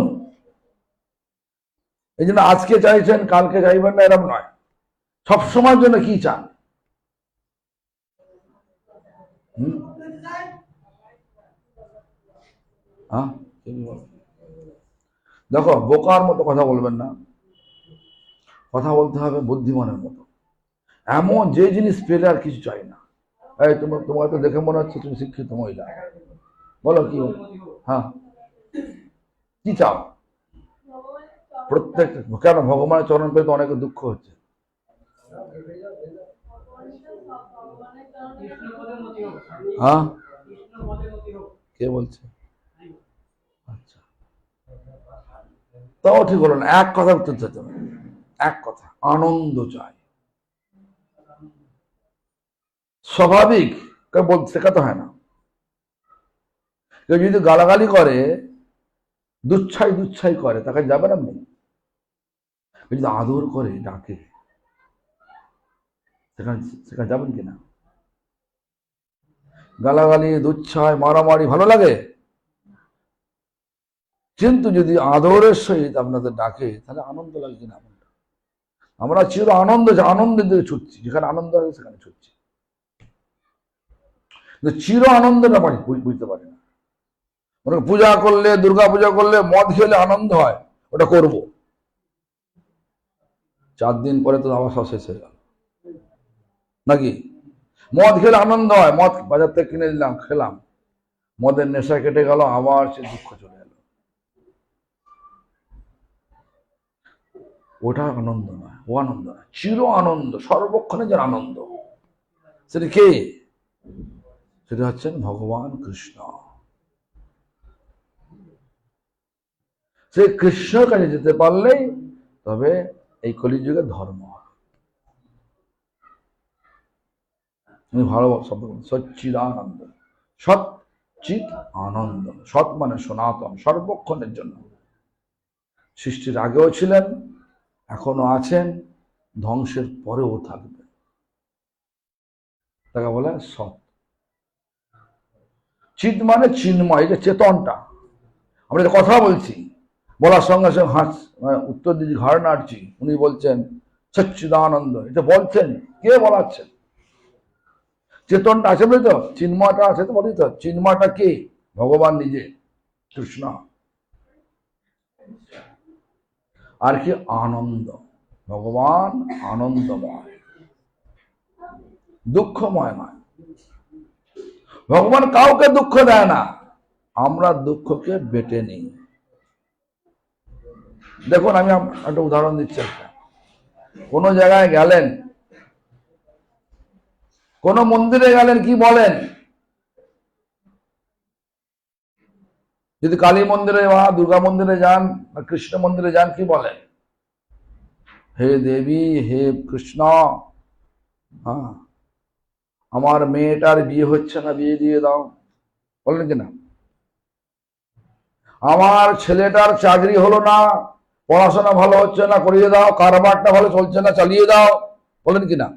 এই জন্য আজকে চাইছেন কালকে চাইবেন না, এরকম নয়। সবসময়ের জন্য কি চান? হ্যাঁ, দেখো, বোকার মতো কথা বলবেন না, কথা বলতে হবে বুদ্ধিমানের মতো। এমন যে জিনিস পেলে আর কিছু চাই না। এই তোমার তো দেখে মনে হচ্ছে তুমি শিক্ষিত মহিলা, বলো কি? হ্যাঁ, কি চাও? প্রত্যেক, কেন ভগবানের চরণ পেয়ে তো অনেক দুঃখ হচ্ছে। হ্যাঁ, কে বলছে? আচ্ছা, তাও ঠিক হলো না। এক কথা উত্তর দিতে হবে, এক কথা, আনন্দ চাই। স্বাভাবিক শেখাতে হয় না। কেউ যদি গালাগালি করে, দুচ্ছাই দুচ্ছাই করে, তাকে যাবেন আপনি? যদি আদর করে, ডাকে, সেখানে সেখানে যাবেন কিনা? গালাগালি, দুচ্ছাই, মারামারি ভালো লাগে, কিন্তু যদি আদরের সহিত আপনাদের ডাকে, তাহলে আনন্দ লাগে কিনা? আমরা চির আনন্দের দিকে ছুটছি, যেখানে আনন্দ লাগে সেখানে ছুটছি, চির আনন্দটা বুঝতে পারি না। পূজা করলে, দুর্গা পূজা করলে, মদ খেলে আনন্দ হয়, ওটা করব। 4 দিন পরে তো আবার সব শেষ হয়ে গেল, নাকি? মদ খেলে আনন্দ হয়, মদ বাজার থেকে কিনে নিলাম, খেলাম, মদের নেশা কেটে গেল, আবার সে দুঃখ চলে এলো। ওটা আনন্দ নয়, ও আনন্দ নয়। চির আনন্দ, সর্বক্ষণে যে আনন্দ, সেটা কে? সেটা হচ্ছেন ভগবান কৃষ্ণ। সেই কৃষ্ণের কাছে যেতে পারলেই তবে এই কলিযুগের ধর্ম। আমি ভালো শব্দ, সচ্চিদানন্দ, সৎ চিৎ আনন্দ। সৎ মানে সনাতন, সর্বক্ষণের জন্য। সৃষ্টির আগেও ছিলেন, এখনো আছেন, ধ্বংসের পরেও থাকবে, তাকে বলে সৎ। চিৎ মানে চিন্ময়, এটা চেতনটা। আমরা যে কথা বলছি, বলার সঙ্গে সঙ্গে উত্তর দিচ্ছি, ঘাড় নাড়ছি, উনি বলছেন সচ্চিদানন্দ, এটা বলছেন কে? বলাচ্ছেন। চেতনটা আছে বলি তো, চিন্ময়টা আছে তো বলি তো। চিন্ময়টা কে? ভগবান নিজে, কৃষ্ণ। আর কি? আনন্দ। ভগবান আনন্দময়, দুঃখময় নয়। ভগবান কাউকে দুঃখ দেয় না, আমরা দুঃখকে বেটে নিই। দেখুন আমি একটা উদাহরণ দিচ্ছি। একটা কোন জায়গায় গেলেন, কোন মন্দিরে গেলেন, কি বলেন? যদি কালী মন্দিরে বা দুর্গা মন্দিরে যান বা কৃষ্ণ মন্দিরে যান, কি বলেন? হে দেবী, হে কৃষ্ণ, হ্যাঁ আমার মেয়েটার বিয়ে হচ্ছে না, বিয়ে দিয়ে দাও, বলেন কিনা? আমার ছেলেটার চাকরি হলো না, পড়াশোনা ভালো হচ্ছে না, করিয়ে দাও, কারবারটা ভালো চলছে না, চালিয়ে দাও, বলেন কিনা?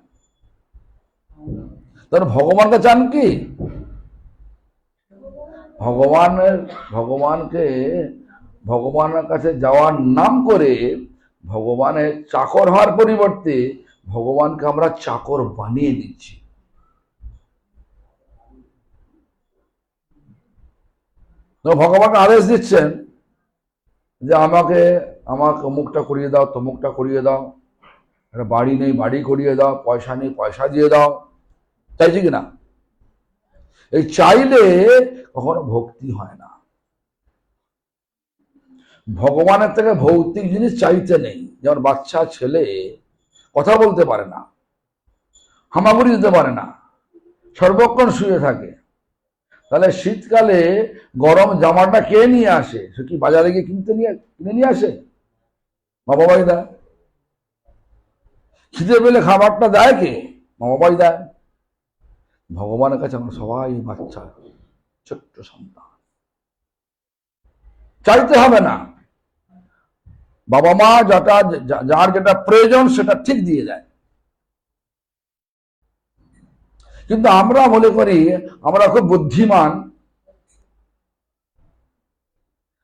তাহলে ভগবানকে চান কি? ভগবানকে ভগবানের কাছে যাওয়ার নাম করে ভগবানের চাকর হওয়ার পরিবর্তে ভগবানকে আমরা চাকর বানিয়ে দিচ্ছি। ভগবানকে আদেশ দিচ্ছেন যে আমাকে অমুকটা করিয়ে দাও, তমুকটা করিয়ে দাও, একটা বাড়ি নেই, বাড়ি করিয়ে দাও, পয়সা নেই, পয়সা দিয়ে দাও, চাইছি কিনা? এই চাইলে কখনো ভক্তি হয় না। ভগবানের থেকে ভৌতিক জিনিস চাইতে নেই। যেমন বাচ্চা ছেলে কথা বলতে পারে না, হামাগুড়ি দিতে পারে না, সর্বক্ষণ শুয়ে থাকে, তাহলে শীতকালে গরম জামাটা কে নিয়ে আসে? সে কি বাজারে গিয়ে কিনে নিয়ে আসে? মা বাবাই দেয়। খিদে পেলে খাবারটা দেয় কে? মা বাবাই দেয়। ভগবানের কাছে আমরা সবাই বাচ্চা, ছোট্ট সন্তান, চাইতে হবে না। বাবা মা যার যেটা প্রয়োজন সেটা ঠিক দিয়ে দেয়। কিন্তু আমরা মনে করি আমরা খুব বুদ্ধিমান,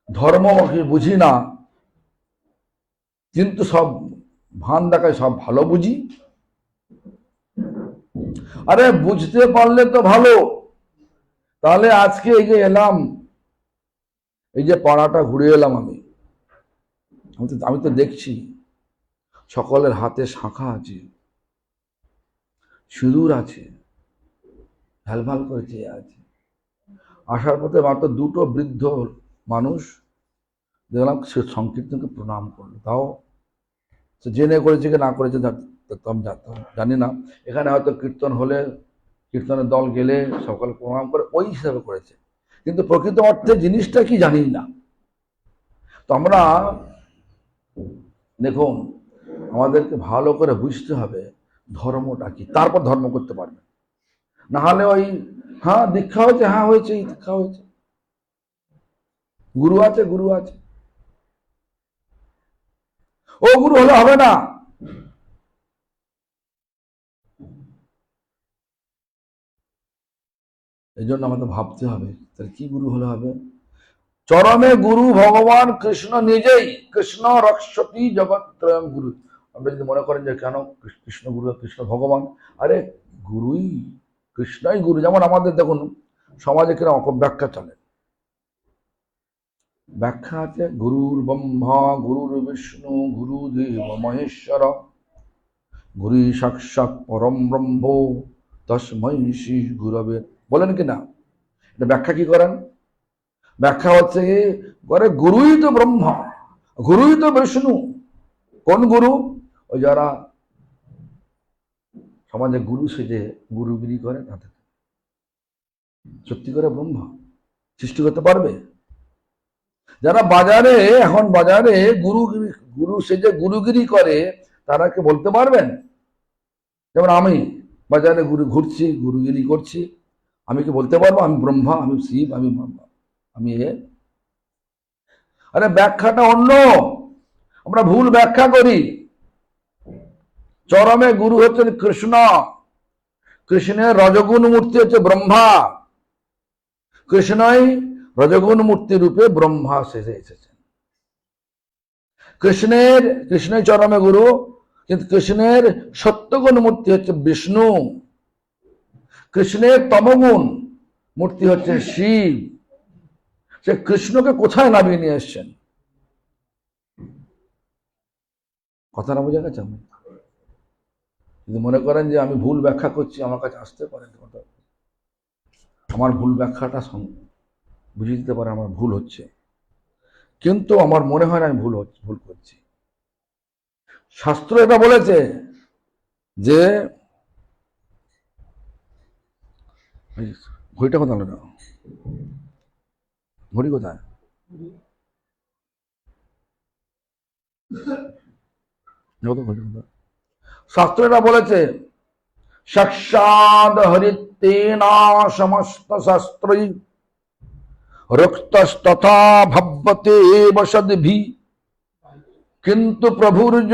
ধর্ম বুঝি না, কিন্তু সব ভান দেখায় সব ভালো বুঝি। আরে বুঝতে পারলে তো ভালো। তাহলে আজকে এই যে এলাম, এই যে পাড়াটা ঘুরে এলাম, আমি তো দেখছি সকলের হাতে শাঁখা আছে, সিঁদুর আছে, ঝালভাল করে চেয়ে আছে। আসার পথে মাত্র দুটো বৃদ্ধ মানুষ দেখলাম সে সংকীর্তনকে প্রণাম করলো। তাও সে জেনে করেছে কি না করেছে জানি না। এখানে হয়তো কীর্তন হলে, কীর্তনের দল গেলে সকল প্রণাম করে ওই হিসাবে করেছে, কিন্তু প্রকৃত অর্থে জিনিসটা কি জানি না। তো আমরা দেখুন, আমাদেরকে ভালো করে বুঝতে হবে ধর্মটা কি, তারপর ধর্ম করতে পারবে। না হলে ওই হ্যাঁ দীক্ষা হয়েছে, হ্যাঁ হয়েছে, এই দীক্ষা হয়েছে, গুরু আছে, গুরু আছে, ও গুরু হলে হবে না। এই জন্য আমাদের ভাবতে হবে তাহলে কি গুরু হলে হবে। চরমে গুরু ভগবান কৃষ্ণ নিজেই। কৃষ্ণ রক্ষতি জগৎ গুরু। আপনি যদি মনে করেন যে কেন কৃষ্ণ গুরু, কৃষ্ণ ভগবান, আরে গুরুই, কৃষ্ণই গুরু। যেমন আমাদের দেখুন সমাজে কিরকম অপব্যাখ্যা চলে। ব্যাখ্যা আছে গুরুর ব্রহ্মা, গুরুর বিষ্ণু, গুরুদেব মহেশ্বর, গুরু সাক্ষাৎ পরম ব্রহ্ম তস্मै শ্রী গুরবে। বলেন কি না? এটা ব্যাখ্যা কি করেন? ব্যাখ্যা হচ্ছে করে গুরুই তো ব্রহ্মা, গুরুই তো বিষ্ণু। কোন গুরু? ওই যারা সমাজে গুরু সেজে গুরুগিরি করে, তাদের সত্যি করে ব্রহ্মা সৃষ্টি করতে পারবে? যারা বাজারে, এখন বাজারে গুরু সেজে গুরুগিরি করে, তারা কি বলতে পারবেন? যেমন আমি বাজারে ঘুরছি, গুরুগিরি করছি, আমি কি বলতে পারবো আমি ব্রহ্মা, আমি শিব, আমি এ? আরে ব্যাখ্যাটা অন্য, আমরা ভুল ব্যাখ্যা করি। চরমে গুরু হচ্ছেন কৃষ্ণ, কৃষ্ণের রজগুণ মূর্তি হচ্ছে ব্রহ্মা, কৃষ্ণই রজগুণ মূর্তি রূপে ব্রহ্মা সেজে এসেছেন। কৃষ্ণই চরমে গুরু, কিন্তু কৃষ্ণের সত্যগুণ মূর্তি হচ্ছে বিষ্ণু, কৃষ্ণের তমগুণ মূর্তি হচ্ছে শিব। সে কৃষ্ণকে কোথায় নামিয়ে নিয়ে এসছেন? কথাটা বোঝা গেছে? যদি মনে করেন যে আমি ভুল ব্যাখ্যা করছি, আমার কাছে আসতে পারেন, আমার ভুল ব্যাখ্যাটা বুঝিয়ে দিতে পারে আমার ভুল হচ্ছে। কিন্তু আমার মনে হয় না আমি ভুল করছি। শাস্ত্র এটা বলেছে যে ঘড়িটা কোথায় হলো না, ঘড়ি কোথায়? শাস্ত্র এটা বলেছে সাক্ষাৎ হরিতেনা সমস্ত শাস্ত্রই রক্তস্তথা ভব্যতে এব সদ্ভি কিন্তু প্রভুর্য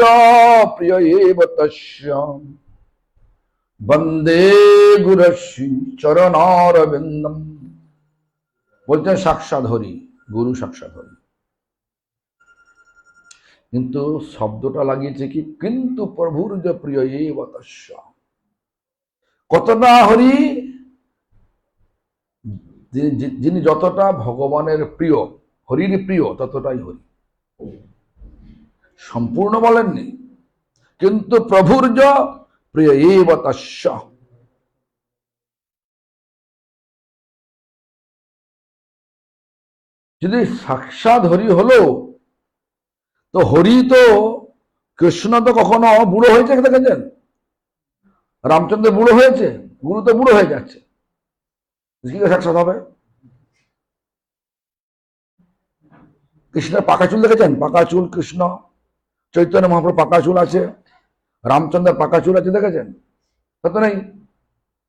প্রিয় এব তস্য বন্দে গুরুশ্রী চরণারবিন্দম। বলছেন সাক্ষাৎ হরি, গুরু সাক্ষাৎ হরি, কিন্তু শব্দটা লাগিয়েছে কি কিন্তু প্রভুর যে প্রিয় এব তস্য। কতটা হরি? যিনি যতটা ভগবানের প্রিয়, হরির প্রিয় ততটাই হরি। সম্পূর্ণ বলেননি, কিন্তু প্রভুর যে প্রিয় এব তস্য। যদি সাক্ষাৎ হরি হলো, তো হরি তো কৃষ্ণ তো কখনো বুড়ো হয়েছে দেখেছেন? রামচন্দ্র বুড়ো হয়েছে? গুরু তো বুড়ো হয়ে যাচ্ছে, কি করে সাক্ষাৎ হবে? কৃষ্ণের পাকা চুল দেখেছেন? পাকা চুল কৃষ্ণ, চৈতন্য মহাপ্রভু পাকা চুল আছে, রামচন্দ্রের পাকা চুল আছে দেখেছেন? তা তো নেই,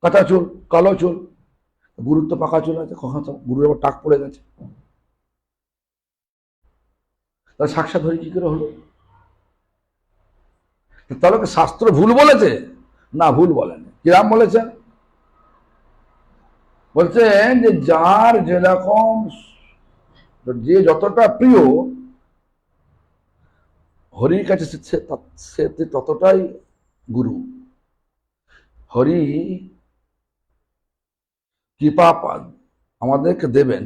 কাঁচা চুল, কালো চুল। গুরুর তো পাকা চুল আছে, কখন গুরুর আবার টাক পড়ে গেছে। তাহলে সাক্ষাৎ হরি কি করে হলো? তাহলে কি শাস্ত্র ভুল বলেছে? না, ভুল বলেনি। কিরাম বলেছেন? বলছেন যে যার যেরকম, যে যতটা প্রিয় হরির কাছে সে ততটাই গুরু। হরি কৃপা আমাদেরকে দেবেন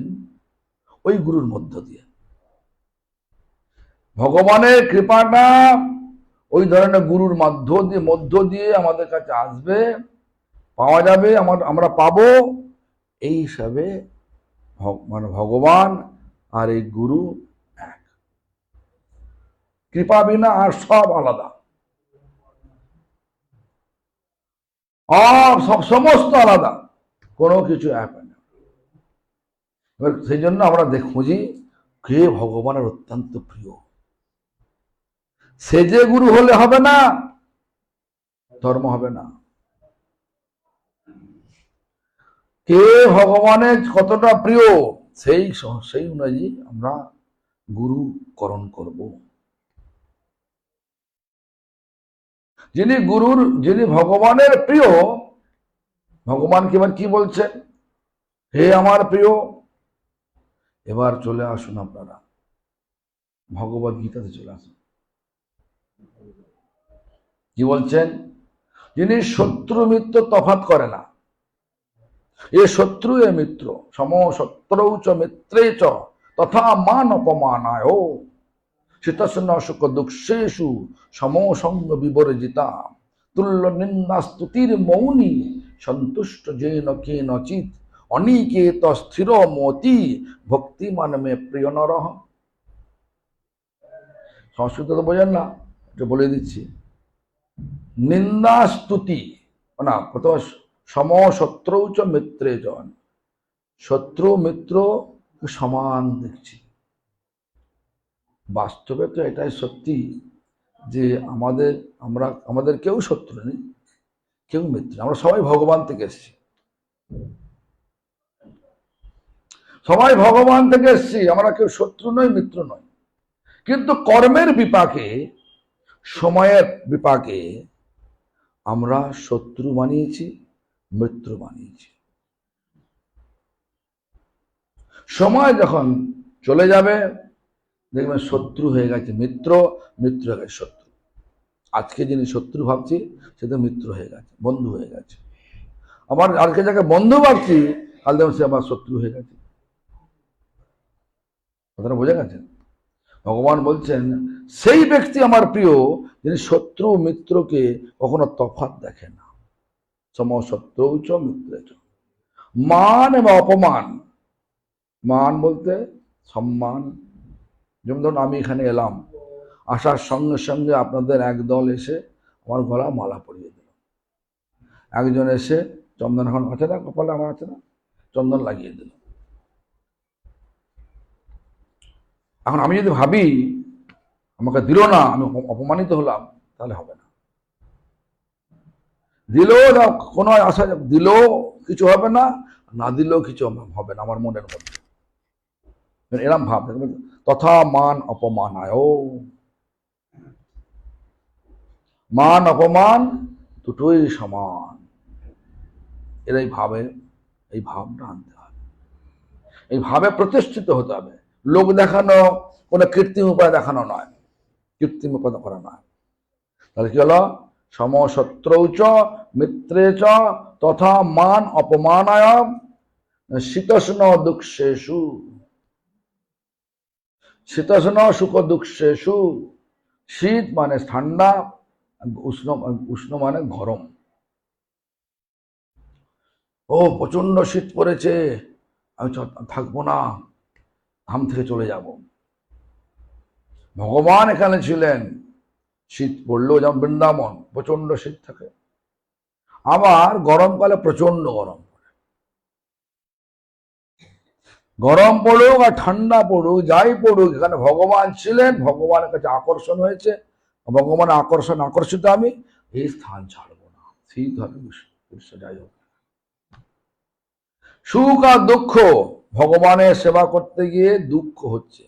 ওই গুরুর মধ্য দিয়ে। ভগবানের কৃপাটা ওই ধরনের গুরুর মধ্য দিয়ে আমাদের কাছে আসবে, পাওয়া যাবে, আমরা পাবো। এই হিসাবে মানে ভগবান আর এই গুরু এক। কৃপা বিনা আর সব আলাদা, আর সমস্ত আলাদা, কোনো কিছু এক না। এবার সেই জন্য আমরা খুঁজি কে ভগবানের অত্যন্ত প্রিয়। সে যে গুরু হলে হবে না, ধর্ম হবে না। কে ভগবানের কতটা প্রিয় সেই অনুযায়ী আমরা গুরুকরণ করব। যিনি ভগবানের প্রিয়, ভগবানকে এবার কি বলছেন? হে আমার প্রিয়। এবার চলে আসুন আপনারা ভগবদ গীতাতে চলে আসুন। কি বলছেন? যিনি শত্রু মিত্র তফাৎ করে না, এ শত্রু এ মিত্র, সম শত্রৌ চ মিত্রে চ তথা মান অপমানায় শীতস্ন সুখ দুঃখেষু সমসঙ্গ বিবর্জিতা তুল্য নিন্দা স্তুতির মৌনী সন্তুষ্ট যেন কেনচিৎ অনিকেত স্থির মতি ভক্তিমান মে প্রিয় নরহ। সংস্কৃত তো বোঝেন না, এটা বলে দিচ্ছি। নিন্দা স্তুতি না, প্রথম সম শত্রৌ চ মিত্রে জন, শত্রু মিত্র সমান দেখছি। বাস্তবে তো এটাই সত্যি যে আমাদের কেউ শত্রু নেই, কেউ মিত্র। আমরা সবাই ভগবান থেকে এসেছি, সবাই ভগবান থেকে এসেছি। আমরা কেউ শত্রু নই, মিত্র নই। কিন্তু কর্মের বিপাকে, সময়ের বিপাকে আমরা শত্রু বানিয়েছি, মিত্র বানিয়েছি। সময় যখন চলে যাবে দেখবেন শত্রু হয়ে গেছে মিত্র, মিত্র হয়ে গেছে শত্রু। আজকে যিনি শত্রু ভাবছি সে তো মিত্র হয়ে গেছে, বন্ধু হয়ে গেছে। আবার আজকে যাকে বন্ধু ভাবছি কাল দেখুন সে আমার শত্রু হয়ে গেছে। কথাটা বোঝা গেছে? ভগবান বলছেন সেই ব্যক্তি আমার প্রিয় যিনি শত্রু মিত্রকে কখনো তফাৎ দেখে না। সম শত্রু চ মিত্র চ। মান এবং অপমান, মান বলতে সম্মান, যেমন ধরুন আমি এখানে এলাম, আসার সঙ্গে সঙ্গে আপনাদের একদল এসে আমার গলা মালা পরিয়ে দিল, একজন এসে চন্দন এখন আছে না, কপালে আমার আছে না, চন্দন লাগিয়ে দিল। এখন আমি যদি ভাবি আমাকে দিল না, আমি অপমানিত হলাম, তাহলে হবে না। দিলেও কোনো আশা, দিলেও কিছু হবে না, না দিলেও কিছু হবে না আমার মনের মধ্যে, এরম ভাব। তথা মান অপমানায়, মান অপমান দুটোই সমান, এরাই ভাবে, এই ভাবটা আনতে হবে, এই ভাবে প্রতিষ্ঠিত হতে হবে। লোক দেখানো, কোনো কৃত্রিম উপায় দেখানো নয়, কৃত্রিম উপায় করা নয়। তাহলে কি হলো? সমশত্রৌ চ মিত্রে চ তথা মান অপমানায় শীতোষ্ণ দুঃখেষু, শীতোষ্ণ সুখ দুঃখেষু। শীত মানে ঠান্ডা, উষ্ণ, উষ্ণ মানে গরম। ও প্রচন্ড শীত পড়েছে, আমি থাকবো না, ধাম থেকে চলে যাব। ভগবান এখানে ছিলেন, শীত পড়লেও যেমন বৃন্দাবন প্রচন্ড শীত থাকে, আবার গরমকালে প্রচন্ড গরম পড়ে। গরম পড়ুক আর ঠান্ডা পড়ুক, যাই পড়ুক, এখানে ভগবান ছিলেন, ভগবানের কাছে আকর্ষণ হয়েছে, ভগবানের আকর্ষিত আমি, এই স্থান ছাড়বো না। শীত হবে, গ্রীষ্ম যাই হোক। সুখ আর দুঃখ, ভগবানের সেবা করতে গিয়ে দুঃখ হচ্ছে,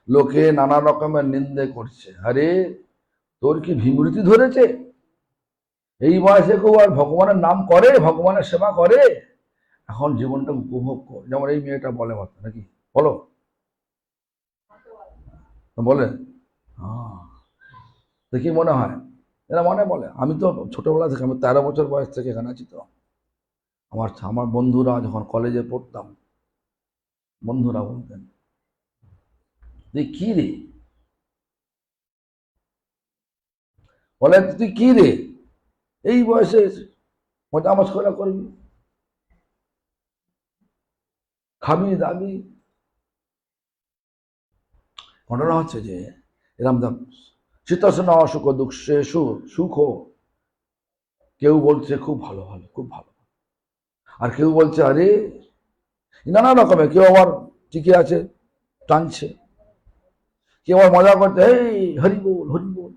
লোকে নানা রকমের নিন্দে করছে। আরে তোর কি বিমূর্তি ধরেছে? এই বয়সে কেউ আর ভগবানের নাম করে, ভগবানের সেবা করে? এখন জীবনটা উপভোগ কর। যেমন এই মেয়েটা বলে মাত্র, নাকি বলো, বলে দেখি মনে হয় এরা মনে বলে। আমি তো ছোটবেলা থেকে, আমি 13 বছর বয়স থেকে এখানে আছি। তো আমার বন্ধুরা যখন কলেজে পড়তাম, বন্ধুরা বলতেন কি রে, বলে তুই কি রে এই বয়সে মজা মস্করা করবি, খাবি দাবি। ঘটনা হচ্ছে যে এরম শীতোষ্ণ সুখ দুঃখে সুখ, কেউ বলছে খুব ভালো ভালো, খুব ভালো, আর কেউ বলছে আরে নানা রকমের, কেউ আবার টিকে আছে টানছে, কেউ আবার মজা করছে এই হরি বল হরি বল,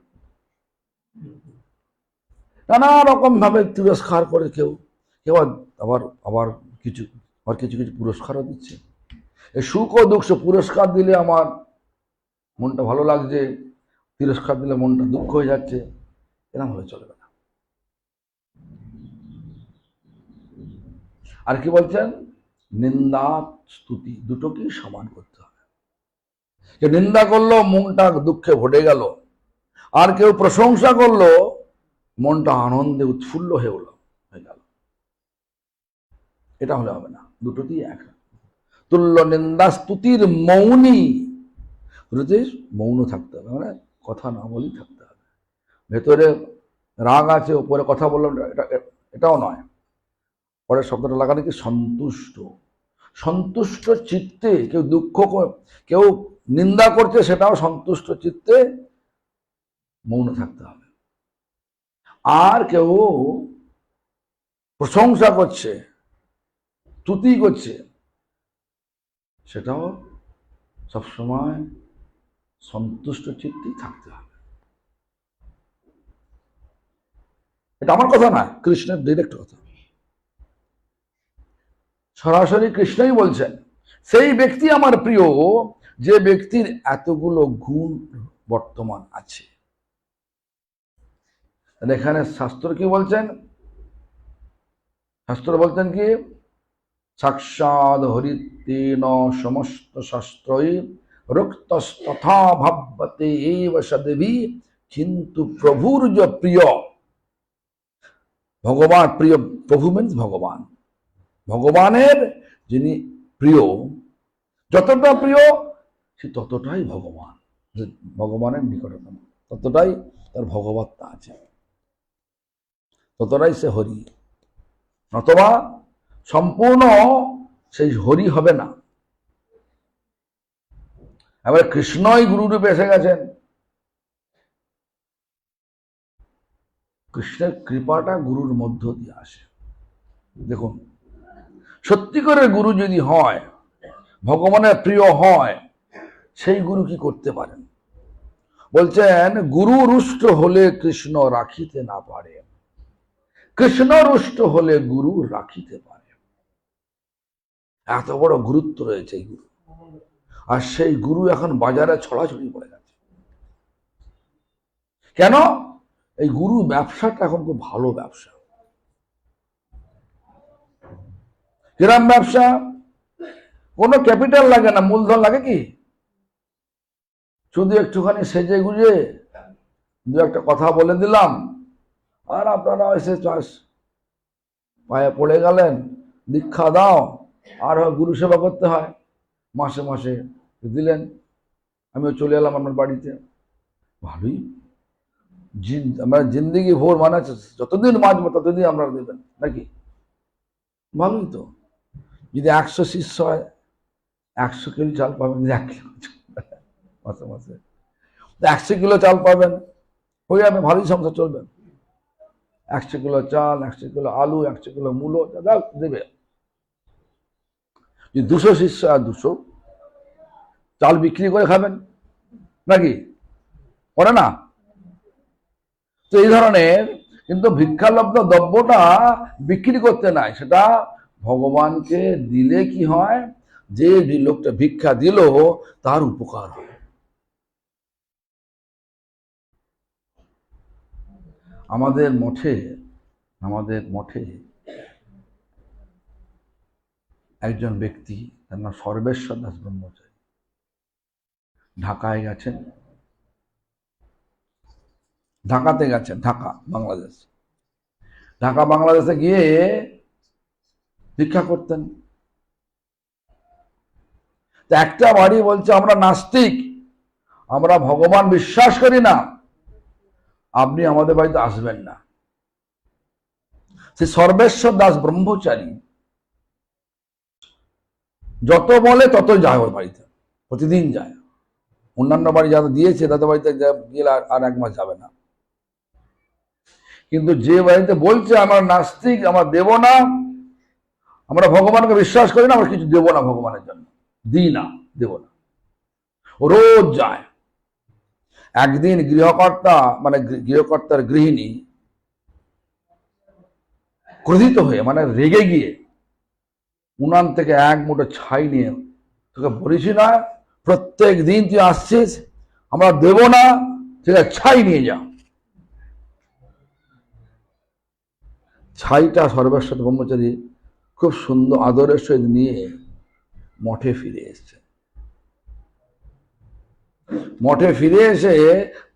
নানা রকম ভাবে তিরস্কার করে কেউ, কেউ আবার আবার কিছু কিছু পুরস্কারও দিচ্ছে। এই সুখ ও দুঃখ, পুরস্কার দিলে আমার মনটা ভালো লাগছে, তিরস্কার দিলে মনটা দুঃখ হয়ে যাচ্ছে, এরকম হলে চলবে না। আর কি বলছেন? নিন্দা স্তুতি দুটোকেই সমান করতে হবে। কেউ নিন্দা করলো, মনটা দুঃখে ভরে গেল, আর কেউ প্রশংসা করলো, মনটা আনন্দে উৎফুল্ল হয়ে গেল। এটা হলে হবে না, দুটোতেই এক। তুল্য নিন্দা স্তুতির মৌনী, মৌন থাকতে হবে, মানে কথা না বলেই থাকতে হবে। ভেতরে রাগ আছে, উপরে কথা বললাম, এটাও নয়। পরের শব্দটা লাগানো কি সন্তুষ্ট, সন্তুষ্ট চিত্তে। কেউ দুঃখ, কেউ নিন্দা করছে, সেটাও সন্তুষ্ট চিত্তে মৌন থাকতে হবে। আর কেউ প্রশংসা করছে, স্তুতি করছে, সেটাও সবসময় সন্তুষ্ট চিত্তেই থাকতে হবে। এটা আমার কথা না, কৃষ্ণের ডিরেক্ট কথা, সরাসরি কৃষ্ণই বলছেন। সেই ব্যক্তি আমার প্রিয়, যে ব্যক্তির এতগুলো গুণ বর্তমান আছে। এখানে শাস্ত্র কি বলছেন? শাস্ত্র বলছেন কি? সাক্ষাৎ হরিতেন সমস্ত শাস্ত্রই রক্তস্তথা ভাবতে এব সদেবী, কিন্তু প্রভুর যে প্রিয়, ভগবান প্রিয়, প্রভু মিন্স ভগবান, ভগবানের যিনি প্রিয়, যতটা প্রিয় সে ততটাই ভগবান, ভগবানের নিকটতম, ততটাই তার ভগবত্তা আছে, ততটাই সে হরি। নতবা সম্পূর্ণ সেই হরি হবে না। এবার কৃষ্ণই গুরুরূপে এসে গেছেন। কৃষ্ণের কৃপাটা গুরুর মধ্য দিয়ে আসে। দেখুন, সত্যিকারের গুরু যদি হয়, ভগবানের প্রিয় হয়, সেই গুরু কি করতে পারেন? বলছেন, গুরু রুষ্ট হলে কৃষ্ণ রাখিতে না পারে, কৃষ্ণ রুষ্ট হলে গুরু রাখিতে পারে। এত বড় গুরুত্ব রয়েছে এই গুরু। আর সেই গুরু এখন বাজারে ছড়াছড়ি পড়ে গেছে। কেন? এই গুরু ব্যবসাটা এখন খুব ভালো ব্যবসা। কিরম ব্যবসা? কোনো ক্যাপিটাল লাগে না, মূলধন লাগে কি? শুধু একটুখানি সেজে গুজে দু একটা কথা বলে দিলাম, আর আপনারা এসে পায়ে পড়ে গেলেন, দীক্ষা দাও, আর গুরু সেবা করতে হয়, মাসে মাসে দিলেন, আমিও চলে এলাম আপনার বাড়িতে। ভালোই, আমরা জিন্দিগি ভোর মানে যতদিন বাঁচবো ততদিন আপনারা দেবেন নাকি? ভালোই তো। যদি 100 শিষ্য হয়, 100 কিলো চাল পাবেন, 1 কিলো মাসে মাসে 100 কিলো চাল পাবেন, হয়ে যাবে, ভালোই সংসার চলবে। 100 কিলো চাল, 100 কিলো আলু, 100 কিলো মূলো যা দেবে। যদি 200 শিষ্য আর 200 চাল বিক্রি করে খাবেন নাকি? করে না তো? এই ধরনের কিন্তু ভিক্ষালব্ধ দ্রব্যটা বিক্রি করতে নাই, সেটা ভগবানকে দিলে কি হয়, যে লোকটা ভিক্ষা দিল তার উপকার হয়। আমাদের মঠে একজন ব্যক্তি, তার নাম সর্বেশ্বর দাস ব্রহ্মচারী, ঢাকায় গেছেন, ঢাকাতে গেছেন, ঢাকা বাংলাদেশে গিয়ে ভিক্ষা করতেন। একটা বাড়ি বলছে, আমরা নাস্তিক, আমরা ভগবান বিশ্বাস করি না, আপনি আমাদের বাড়িতে আসবেন না। সে সর্বেশ্বর দাস ব্রহ্মচারী যত বলে তত যায় ওর বাড়িতে, প্রতিদিন যায়। অন্যান্য বাড়ি যারা দিয়েছে তাদের বাড়িতে গেলে আর 1 মাস যাবে না। কিন্তু যে বাড়িতে বলছে আমরা নাস্তিক, আমরা দেব না, আমরা ভগবানকে বিশ্বাস করি না, আমরা কিছু দেব না ভগবানের জন্য, দিই না, দেব না, রোজ যায়। একদিন গৃহকর্তার গৃহিণী ক্রোধিত হয়ে, মানে রেগে গিয়ে, উনান থেকে 1 মুঠো ছাই নিয়ে, তোকে বলেছি না প্রত্যেক দিন তুই আসছিস, আমরা দেব না, ঠিক আছে ছাই নিয়ে যা। ছাইটা সর্বেশ্বর ব্রহ্মচারী খুব সুন্দর আদরের সহিত নিয়ে মঠে ফিরে এসছে। মঠে ফিরে এসে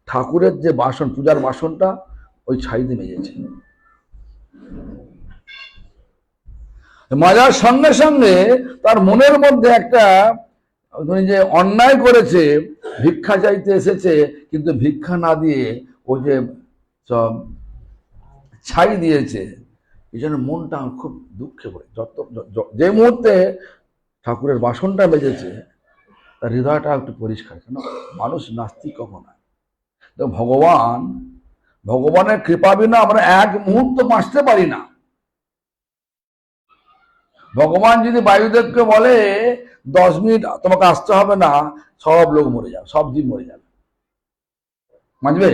ঠাকুরের যে বাসন, পূজার বাসনটা ওই ছাই দিয়ে মেজেছে। মাজার সঙ্গে সঙ্গে তার মনের মধ্যে একটা, যে অন্যায় করেছে, ভিক্ষা চাইতে এসেছে, কিন্তু ভিক্ষা না দিয়ে ও যে সব ছাই দিয়েছে, এই জন্য মনটা খুব দুঃখে পড়ে। যে মুহূর্তে ঠাকুরের বাসনটা বেজেছে, তার হৃদয়টা একটু পরিষ্কার। কেন? মানুষ নাস্তিক কখন হয়? তো ভগবানের কৃপা বিনা আমরা 1 মুহূর্ত বাঁচতে পারি না। ভগবান যদি বায়ুদেবকে বলে 10 মিনিট তোমাকে আসতে হবে না, সব লোক মরে যাবে, সব জীব মরে যাবে, মানবে?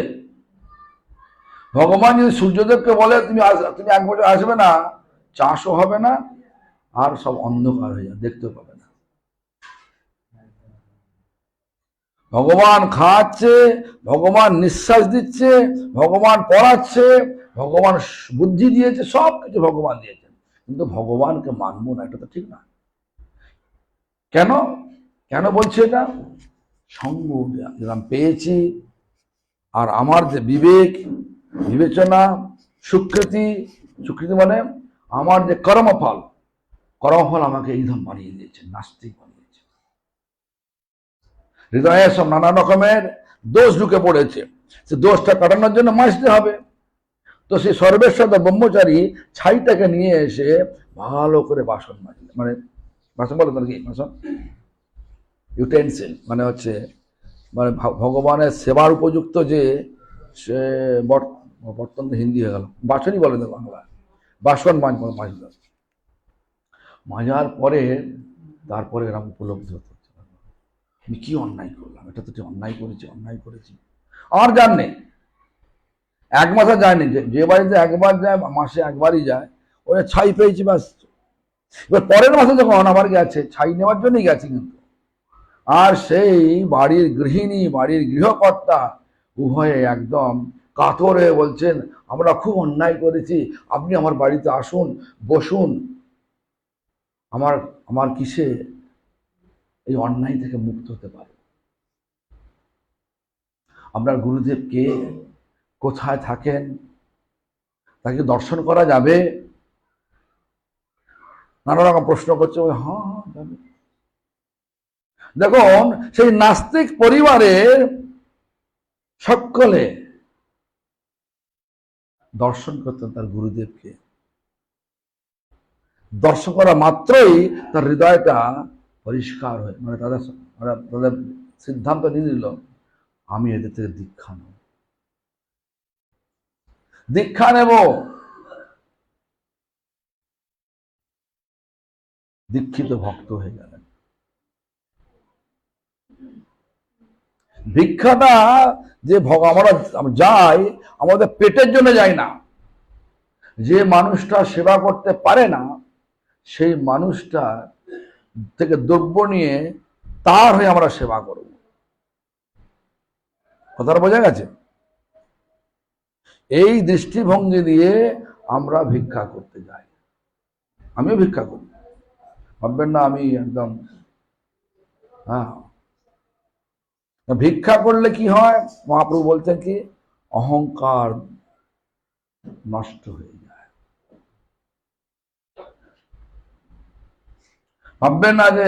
ভগবান যদি সূর্যদেবকে বলে তুমি 1 বছর আসবে না, চাষও হবে না, আর সব অন্ধকার হয়ে যাবে, দেখতেও পাবে না। ভগবান খাওয়াচ্ছে, ভগবান নিঃশ্বাস দিচ্ছে, ভগবান পড়াচ্ছে, ভগবান বুদ্ধি দিয়েছে, সব কিছু ভগবান দিয়েছেন, কিন্তু ভগবানকে মানবো না, এটা তো ঠিক না। কেন বলছি এটা? সঙ্গ যেরকম পেয়েছি, আর আমার যে বিবেচনা, স্বীকৃতি মানে আমার যে কর্মফল আমাকে এই ধরনের বানিয়ে দিয়েছে, নাস্তিক বানিয়েছে। হৃদয়ে সব নানা রকমের দোষ ঢুকে পড়েছে, সে দোষটা কাটানোর জন্য মাজতে হবে। তো সেই সর্বেশ্বর ব্রহ্মচারী ছাইটাকে নিয়ে এসে ভালো করে বাসন মাজলেন, মানে বাসন বলে নাকি বাসন, ইউটেন্সিল মানে হচ্ছে মানে ভগবানের সেবার উপযুক্ত যে সে বর্তমান হিন্দি হয়ে গেল, বাসনই বলে না বাংলা, বাসন মাজল, মাজার পরে তারপরে এরকম উপলব্ধি হতে আমি কি অন্যায় করলাম, এটা তো অন্যায় করেছি আর জান নেই। এক মাসে যায়নি, যে বাড়িতে একবার যায় মাসে একবারই যায়, ওই ছাই পেয়েছি ব্যাস। এবার পরের মাসে যখন আবার গেছে, ছাই নেওয়ার জন্যই গেছি কিন্তু, আর সেই বাড়ির গৃহিণী বাড়ির গৃহকর্তা উভয়ে একদম কাতরে বলছেন আমরা খুব অন্যায় করেছি, আপনি আমার বাড়িতে আসুন, বসুন, আমার আমার কিসে এই অন্যায় থেকে মুক্ত হতে পারে। আপনার গুরুদেব কে, কোথায় থাকেন, তাকে দর্শন করা যাবে? নানা রকম প্রশ্ন করছে। হ্যাঁ হ্যাঁ যাবে। দেখুন সেই নাস্তিক পরিবারের সকলে দর্শন করতেন তার গুরুদেবকে, দর্শন করা মাত্রই তার হৃদয়টা পরিষ্কার হয়ে মানে তাদের সিদ্ধান্ত নিয়ে নিল আমি এদের থেকে দীক্ষা নেব। দীক্ষিত ভক্ত হয়ে গেলেন। ভিক্ষাটা যে আমরা যাই আমাদের পেটের জন্য যাই না, যে মানুষটা সেবা করতে পারে না সেই মানুষটা থেকে দ্রব্য নিয়ে তার হয়ে আমরা সেবা করব। কথাটা বোঝা গেছে? এই দৃষ্টিভঙ্গি দিয়ে আমরা ভিক্ষা করতে যাই। আমিও ভিক্ষা করি, ভাববেন না আমি একদম। হ্যাঁ, ভিক্ষা করলে কি হয় মহাপ্রভু বলছেন কি, অহংকার নষ্ট হয়ে যায়। ভাববেন না যে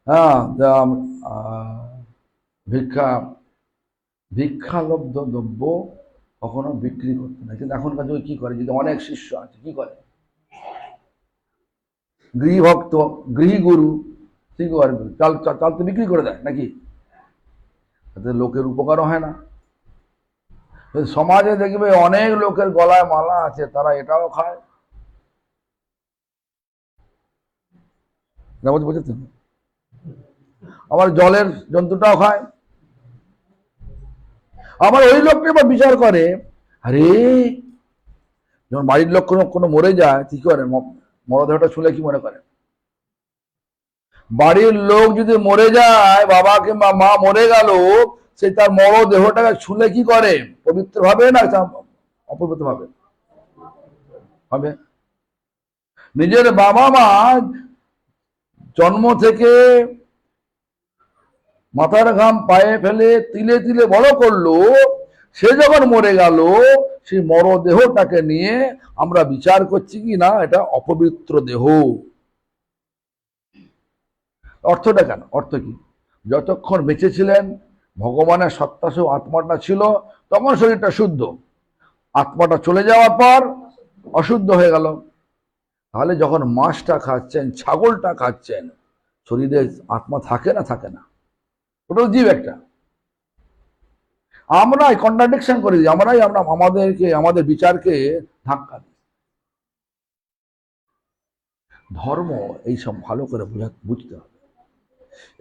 হ্যাঁ ভিক্ষালব্ধ দ্রব্য কখনো বিক্রি করতে না। কিন্তু এখনকার যুগে কি করে, যদি অনেক শিষ্য আছে কি করে, গৃহভক্ত গৃহগুরু কি করে, চাল চাল তো বিক্রি করে দেয় নাকি, তাতে লোকের উপকারও হয় না। সমাজে দেখবে অনেক লোকের গলায় মালা আছে, তারা এটাও খায়। বুঝেছেন? আবার জলের জন্তুটাও খায়। আবার ওই লোকটা এবার বিচার করে, আরে যখন বাড়ির লোক কোনো মরে যায় কি করে, মরদেহটা ছুলে কি মনে করে, বাড়ির লোক যদি মরে যায়, বাবা কিংবা মা মরে গেল, সে তার মরদেহটাকে ছুলে কি করে, পবিত্র ভাবে না অপবিত্র ভাবে? নিজের বাবা মা জন্ম থেকে মাথার ঘাম পায়ে ফেলে তিলে তিলে বড় করলো, সে যখন মরে গেল সেই মরদেহটাকে নিয়ে আমরা বিচার করছি কি না এটা অপবিত্র দেহ। অর্থটা কেন? অর্থ কি, যতক্ষণ বেঁচে ছিলেন ভগবানের সত্তাসহ আত্মাটা ছিল, তখন শরীরটা শুদ্ধ, আত্মাটা চলে যাওয়ার পর অশুদ্ধ হয়ে গেল। তাহলে যখন মাছটা খাচ্ছেন, ছাগলটা খাচ্ছেন, শরীরে আত্মা থাকে না? ওটা জীব একটা। আমরাই কন্ট্রাডিকশন করে দিই, আমরা আমাদের বিচারকে ধাক্কা দিই। ধর্ম এইসব ভালো করে বুঝতে হবে।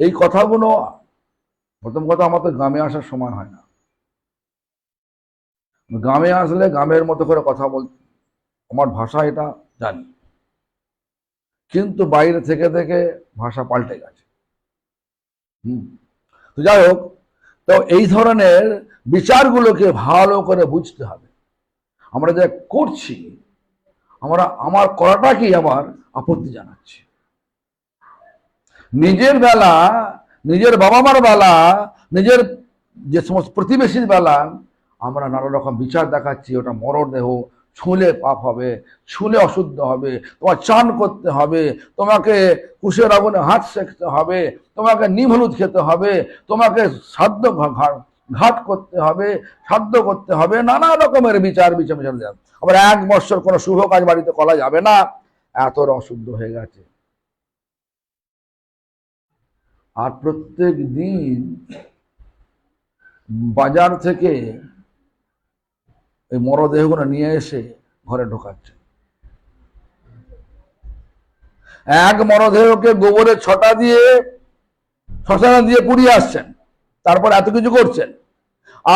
এই কথাগুলো প্রথম কথা, আমার তো গ্রামে আসার সময় হয় না। গ্রামে আসলে গ্রামের মতো করে কথা বলতে, আমার ভাষা এটা জানি, কিন্তু বাইরে থেকে থেকে ভাষা পাল্টে গেছে। তো যাই হোক, তো এই ধরনের বিচারগুলোকে ভালো করে বুঝতে হবে। আমরা যা করছি, আমার করাটা কি আবার আপত্তি জানাচ্ছি, নিজের বেলা, নিজের বাবা মার বেলা, নিজের যে সমস্ত প্রতিবেশীর বেলা আমরা নানা রকম বিচার দেখাচ্ছি, ওটা মরদেহ, ছুঁলে পাপ হবে, ছুঁলে অশুদ্ধ হবে, তোমার চান করতে হবে, তোমাকে কুশের আগুনে হাত সেঁকতে হবে, তোমাকে নিম হলুদ খেতে হবে, তোমাকে সাধ্য ঘাট করতে হবে, সাধ্য করতে হবে, নানা রকমের বিচার দেন। আবার 1 বৎসর কোনো শুভ কাজ বাড়িতে করা যাবে না, এত অশুদ্ধ হয়ে গেছে। আর প্রত্যেক দিন বাজার থেকে এই মরদেহগুলো নিয়ে এসে ঘরে ঢোকাচ্ছে। এক মরদেহকে গোবরের ছটা দিয়ে শ্মশানে দিয়ে পুড়িয়ে আসছেন, তারপর এত কিছু করছেন।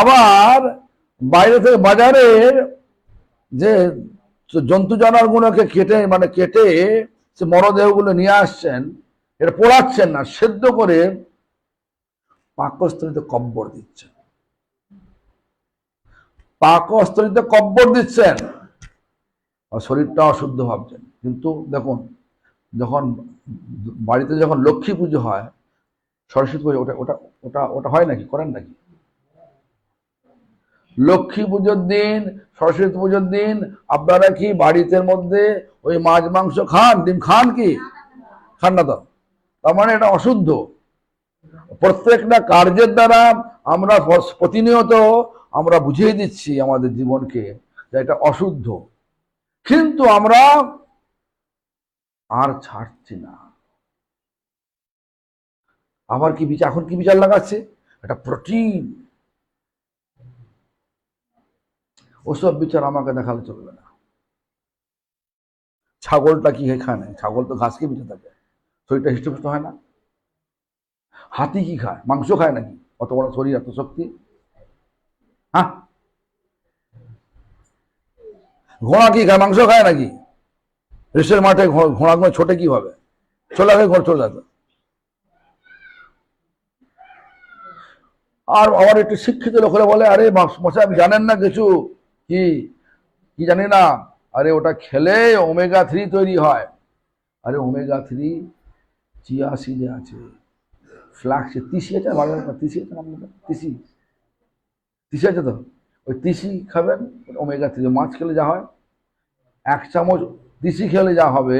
আবার বাইরে থেকে বাজারের যে জন্তু জানোয়ারগুলোকে কেটে সে মরদেহগুলো নিয়ে আসছেন, এটা পোড়াচ্ছেন না, সেদ্ধ করে পাকস্থলীতে কব্বর দিচ্ছেন। পাকস্থলীতে কব্বর দিচ্ছেন আর শরীরটা অশুদ্ধ ভাবছেন। কিন্তু দেখুন, যখন বাড়িতে যখন লক্ষ্মী পুজো হয়, সরস্বতী পুজো, ওটা ওটা ওটা ওটা হয় নাকি, করেন নাকি? লক্ষ্মী পুজোর দিন, সরস্বতী পুজোর দিন আপনারা কি বাড়িতে মধ্যে ওই মাছ মাংস খান, ডিম খান কি? খান না তো। তার মানে এটা অশুদ্ধ। প্রত্যেকটা কার্যের দ্বারা আমরা প্রতিনিয়ত আমরা বুঝিয়ে দিচ্ছি আমাদের জীবনকে যে এটা অশুদ্ধ, কিন্তু আমরা আর ছাড়ছি না। আবার কি বিচার, এখন কি বিচার লাগাচ্ছে? এটা প্রোটিন। ওসব বিচার আমাকে দেখালে চলবে না। ছাগলটা কি খায় না? ছাগল তো ঘাস খেয়ে বেঁচে থাকে, শরীরটা হৃষ্টপুষ্ট হয় না। হাতি কি খায়? মাংস খায় নাকি? অত বড় শরীর, এত শক্তি। হ্যাঁ, ঘোড়া কি খায়? মাংস খায় নাকি? রেসের মাঠে ঘোড়াগুলো ছোটে কিভাবে? চলে আসে, ঘোড়া চলে যেত। আর আবার একটু শিক্ষিত লোকেরা বলে, আরে মশাই আপনি জানেন না কিছু? কি কি জানি না? আরে ওটা খেলে ওমেগা 3 তৈরি হয়। আরে ওমেগা 3 চিয়া সিডে আছে, ফ্লাক্সে, তিসি আছে, তিসি আছে, তিসি তিসি আছে তো, ওই তিসি খাবেন, ওমেগা 3। মাছ খেলে যা হয়, 1 চামচ তিসি খেলে যা হবে,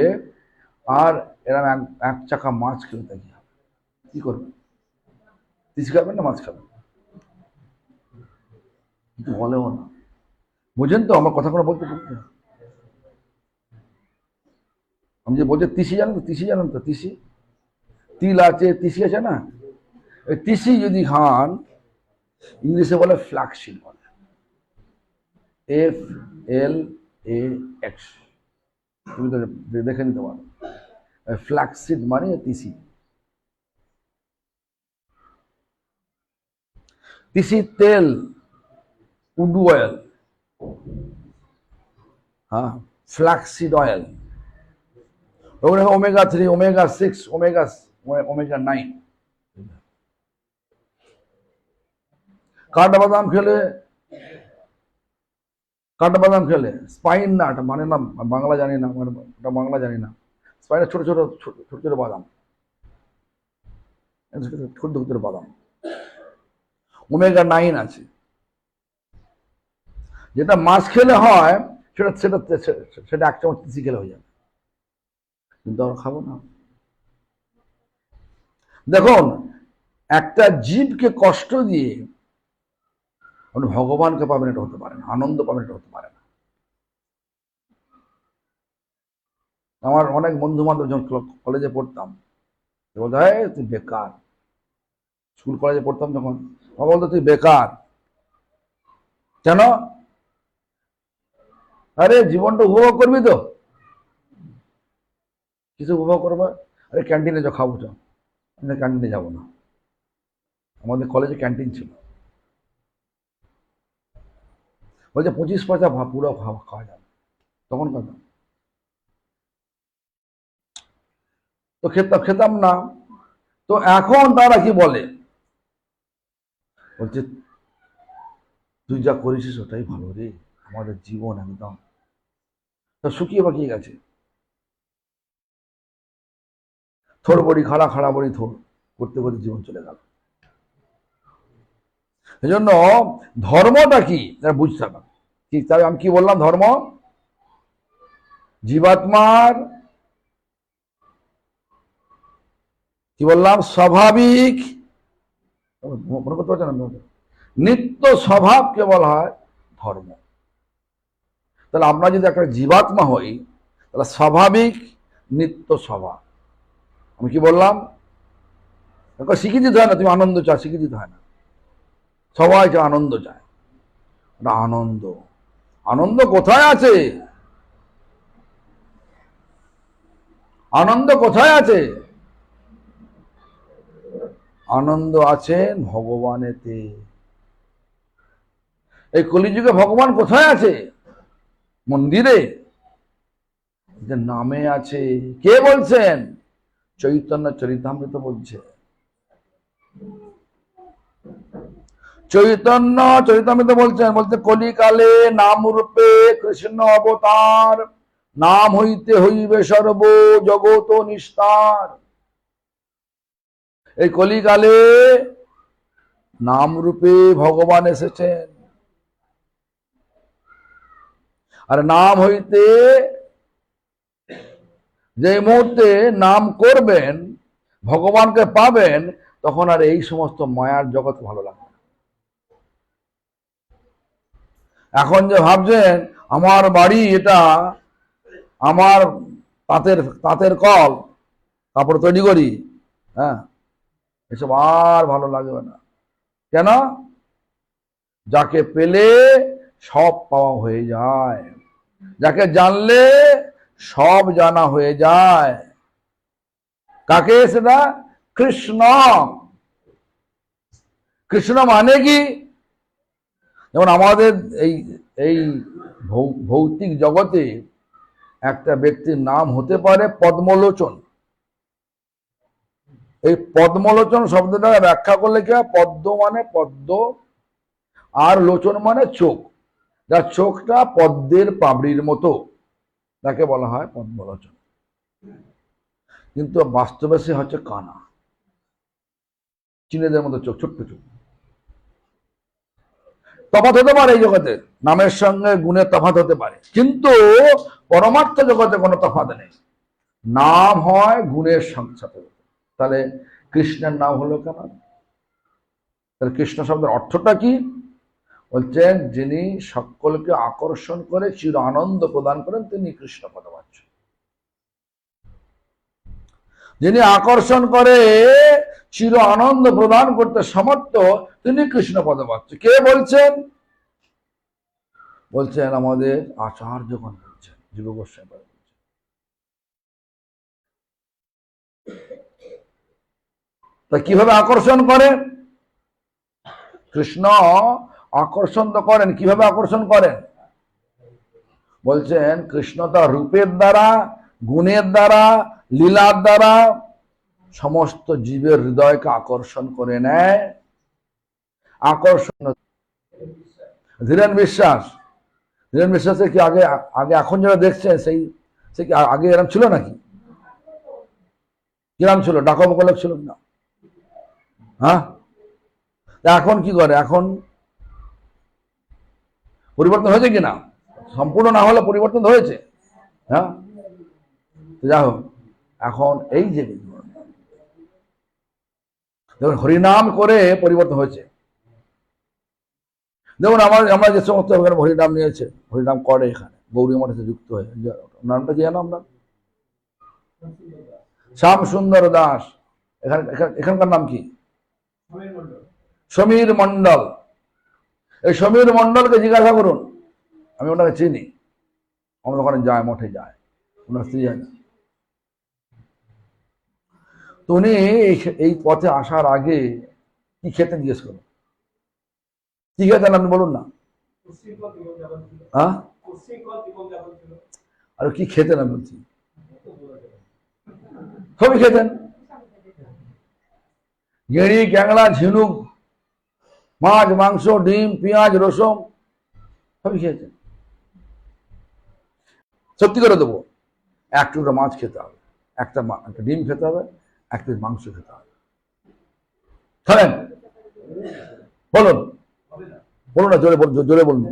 আর এরকম 1 চাকা মাছ খেলে তা কি হবে? কি করবেন? তিসি খাবেন না মাছ খাবেন? কিছু বলেও না। বুঝেন তো আমার কথা? কোনো বলতে বলতে আমি যে বলছি তিসি জানেন তো? তিসি জানেন তো? তিসি, তিল আছে, তিসি আছে না? ওই তিসি যদি খান, ইংলিশে বলে ফ্ল্যাক্সিড, বলে FLAX। তুমি তো দেখে নিতে পারো, ফ্ল্যাক্সিড মানে তিসি। তিসি তেল, উড অয়েল, হ্যাঁ, ফ্ল্যাক্সিড অয়েল, ওগুলো ওমেগা 3, ওমেগা 6, ওমেগা 9। কাঠবাদাম খেলে স্পাইন নাট মানে না, বাংলা জানি না, মানে ওটা বাংলা জানি না। স্পাইনের ছোট ছোট ছোট ছোট বাদাম, ছোট ছোট বাদাম, ওমেগা 9 আছে। যেটা মাছ খেলে হয়, সেটা সেটা সেটা 1 চামচ তিসি খেলে হয়ে যাবে, কিন্তু আমরা খাবো না। দেখুন, একটা জীবকে কষ্ট দিয়ে আপনি ভগবানকে পাবেন, এটা হতে পারে না। আনন্দ পাবেন, এটা হতে পারে না। আমার অনেক বন্ধু বান্ধব যখন কলেজে পড়তাম, বলতো তুই বেকার। স্কুল কলেজে পড়তাম যখন, বলতো তুই বেকার কেন? আরে জীবনটা উপভোগ করবি তো। কিছু উপভোগ করবো? আরে ক্যান্টিনে যা খাবো, চো। ক্যান্টিনে যাবো না। আমাদের কলেজে ক্যান্টিন ছিল, বলছে 25 পয়সা পুরো খাওয়া যাবে। তখন কথা তো খেতাম না। তো এখন তারা কি বলে, বলছে তুই যা করেছিস ওটাই ভালো রে, আমাদের জীবন একদম তা শুকিয়ে বাকিয়ে গেছে। থোড় বড়ি খাড়া বড়ি থোড় করতে করতে জীবন চলে গেল। এই জন্য ধর্মটা কি বুঝতে হবে। ঠিক তাই আমি কি বললাম? ধর্ম জীবাত্মার কি বললাম? স্বাভাবিক, মনে করতে পারছেন না, নিত্য স্বভাবকে বলা হয় ধর্ম। তাহলে আমরা যদি একটা জীবাত্মা হই, তাহলে স্বাভাবিক নিত্য স্বভাব, আমি কি বললাম? শিখিয়ে দিতে হয় না, তুমি আনন্দ চাও, শিখিয়ে দিতে হয় না। সবাই চায় আনন্দ চায়। ওটা আনন্দ। আনন্দ কোথায় আছে? আনন্দ কোথায় আছে? আনন্দ আছেন ভগবানেতে। এই কলিযুগে ভগবান কোথায় আছে? মন্দিরে? যে নামে আছে। কে বলছেন? চৈতন্য চরিতামৃত বলছে। চৈতন্য চরিতামৃত বলছেন, বলতে কলিকালে নাম রূপে কৃষ্ণ অবতার, নাম হইতে হইবে সর্ব জগত নিস্তার। এই কলিকালে নাম রূপে ভগবান এসেছেন, আর নাম হইতে যে মুহূর্তে নাম করবেন, ভগবানকে পাবেন, তখন আর এই সমস্ত মায়ার জগৎ ভালো লাগবে না। এখন যে ভাবছেন আমার বাড়ি এটা, আমার তাঁতের কল, কাপড় তৈরি করি, হ্যাঁ, এসব আর ভালো লাগবে না। কেন? যাকে পেলে সব পাওয়া হয়ে যায়, যাকে জানলে সব জানা হয়ে যায়। কাকে? সেটা কৃষ্ণ। কৃষ্ণ মানে কি? যেমন আমাদের এই এই ভৌতিক জগতে একটা ব্যক্তির নাম হতে পারে পদ্মলোচন। এই পদ্মলোচন শব্দটা ব্যাখ্যা করলে কি হয়? পদ্ম মানে পদ্ম, আর লোচন মানে চোখ। যার চোখটা পদ্মের পাবড়ির মতো, তাকে বলা হয় পদ্মলোচন। কিন্তু বাস্তবে সে হচ্ছে কানা, চীনেদের মতো চোখ, ছোট্ট চোখ। তফাৎ হতে পারে এই জগতে, নামের সঙ্গে গুণের তফাৎ হতে পারে, কিন্তু পরমার্থ জগতে কোনো তফাৎ নেই। নাম হয় গুণের সাথে। তাহলে কৃষ্ণের নাম হলো কেন? তাহলে কৃষ্ণ শব্দের অর্থটা কি? বলছেন যিনি সকলকে আকর্ষণ করে চির আনন্দ প্রদান করেন, তিনি কৃষ্ণ পদবাচ্য। যিনি আকর্ষণ করে চির আনন্দ প্রদান করতে সমর্থ, তিনি কৃষ্ণ পদবাচ্য। কে বলছেন? বলছেন আমাদের আচার্যগণ বলছেন, জীব গোস্বামী বলছেন। তা কিভাবে আকর্ষণ করে? কৃষ্ণ আকর্ষণ তো করেন, কিভাবে আকর্ষণ করেন? বলছেন কৃষ্ণ তার রূপের দ্বারা, গুণের দ্বারা, লীলার দ্বারা সমস্ত জীবের হৃদয়কে আকর্ষণ করে নেয়। আকর্ষণ। ধীরেন বিশ্বাস, ধীরেন বিশ্বাসের কি আগে আগে এখন যারা দেখছেন সে কি আগে এরম ছিল নাকি? কিরম ছিল? ডাকবকলক ছিল না? হ্যাঁ, এখন কি করে? এখন পরিবর্তন হয়েছে কিনা? সম্পূর্ণ না হলে পরিবর্তন হয়েছে। হ্যাঁ, যা হোক, এখন এই যে দেখুন হরিনাম করে পরিবর্তন হয়েছে। দেখুন আমরা যে সমস্ত হরিনাম নিয়েছে, হরিনাম করে এখানে গৌরী মঠে যুক্ত হয়ে, নামটা কি জানো আমরা? শ্যাম সুন্দর দাস। এখানকার নাম কি? সমীর মন্ডল। এই সমীর মন্ডলকে জিজ্ঞাসা করুন, আমি ওনাকে চিনি, আমরা ওখানে যায়, মঠে যায়, ওনার স্ত্রী যায় না। তো উনি এই পথে আসার আগে কি খেতেন জিজ্ঞেস করুন। কি খেতেন আপনি বলুন না? হ্যাঁ, আর কি খেতেন আমি বলছি? সবই খেতেন। গেঁড়ি, ক্যাংড়া, ঝিনুক, মাছ, মাংস, ডিম, পেঁয়াজ, রসুন সবই খেয়েছেন। সত্যি করে দেবো, এক টুকরো মাছ খেতে হবে, একটা ডিম খেতে হবে, এক পিস মাংস খেতে হবে। খাবেন? বলুন, বলুন না, জোরে বলুন।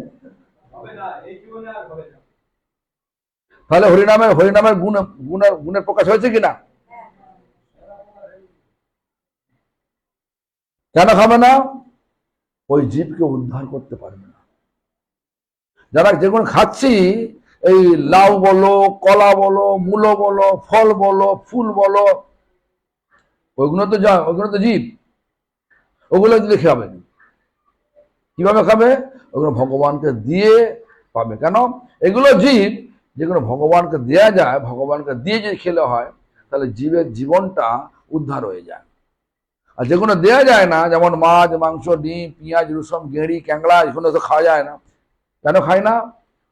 তাহলে হরিনামের গুণের প্রকাশ হয়েছে কিনা? কেন খাবে না? ওই জীবকে উদ্ধার করতে পারবে না। যারা যেগুলো খাচ্ছি, এই লাউ বলো, কলা বলো, মূলো বলো, ফল বলো, ফুল বলো, ওইগুলো তো জীব, ওগুলো দিলে খাবে। কিভাবে খাবে? ওগুলো ভগবানকে দিয়ে পাবে। কেন? এগুলো জীব, যেগুলো ভগবানকে দেয়া যায়, ভগবানকে দিয়ে যদি খেলে হয় তাহলে জীবের জীবনটা উদ্ধার হয়ে যায়। আর যেগুলো দেয়া যায় না, যেমন মাছ, মাংস, ডিম, পেঁয়াজ, রসুন, গেঁড়ি, ক্যাংড়া, এগুলো তো খাওয়া যায় না। কেন খায় না?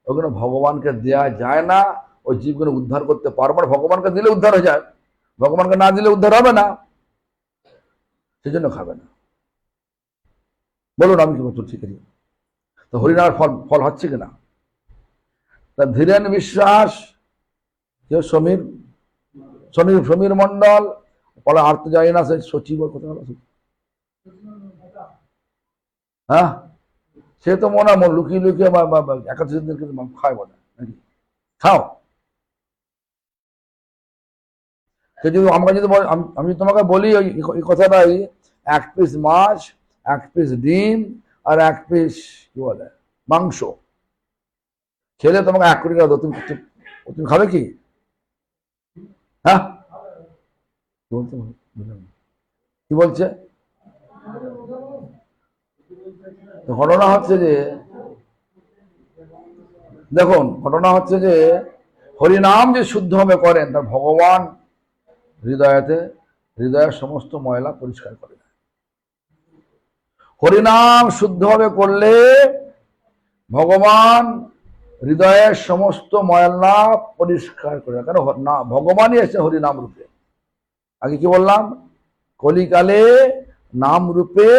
ওগুলো ভগবানকে দেয়া যায় না, ওই জীবগুলো উদ্ধার করতে পারবো না। ভগবানকে দিলে উদ্ধার হয়ে যায়, ভগবানকে না দিলে উদ্ধার হবে না, সেজন্য খাবে না। বলুন আমি কি বলছি? ঠিক আছে, তো হরিনামের ফল ফল হচ্ছে কিনা? তা ধীরেন বিশ্বাস, কেউ সমীর মন্ডল, পরে আর তো জানি না, সে সচিব কথা হলো। হ্যাঁ, সে তো মনে হয় লুকিয়ে লুকিয়ে একাদশ দিন খায় বলে নাকি? খাও। সে যদি আমরা যদি আমি তোমাকে বলি ওই কথাটাই, 1 পিস মাছ, 1 পিস ডিম আর 1 পিস কি বলে মাংস খেলে তোমাকে 1 কোটি টাকা দাও, তুমি খাবে কি? হ্যাঁ, কি বলছে? ঘটনা হচ্ছে যে, দেখুন ঘটনা হচ্ছে যে হরিনাম যে শুদ্ধভাবে করেন তার ভগবান হৃদয়ের সমস্ত ময়লা পরিষ্কার করে দেয়। হরিনাম শুদ্ধভাবে করলে ভগবান হৃদয়ের সমস্ত ময়লা পরিষ্কার করে দেয়। কারণ না, ভগবানই এসে হরিনাম রূপে। আগে কি বললাম? কলিকালে নাম রূপে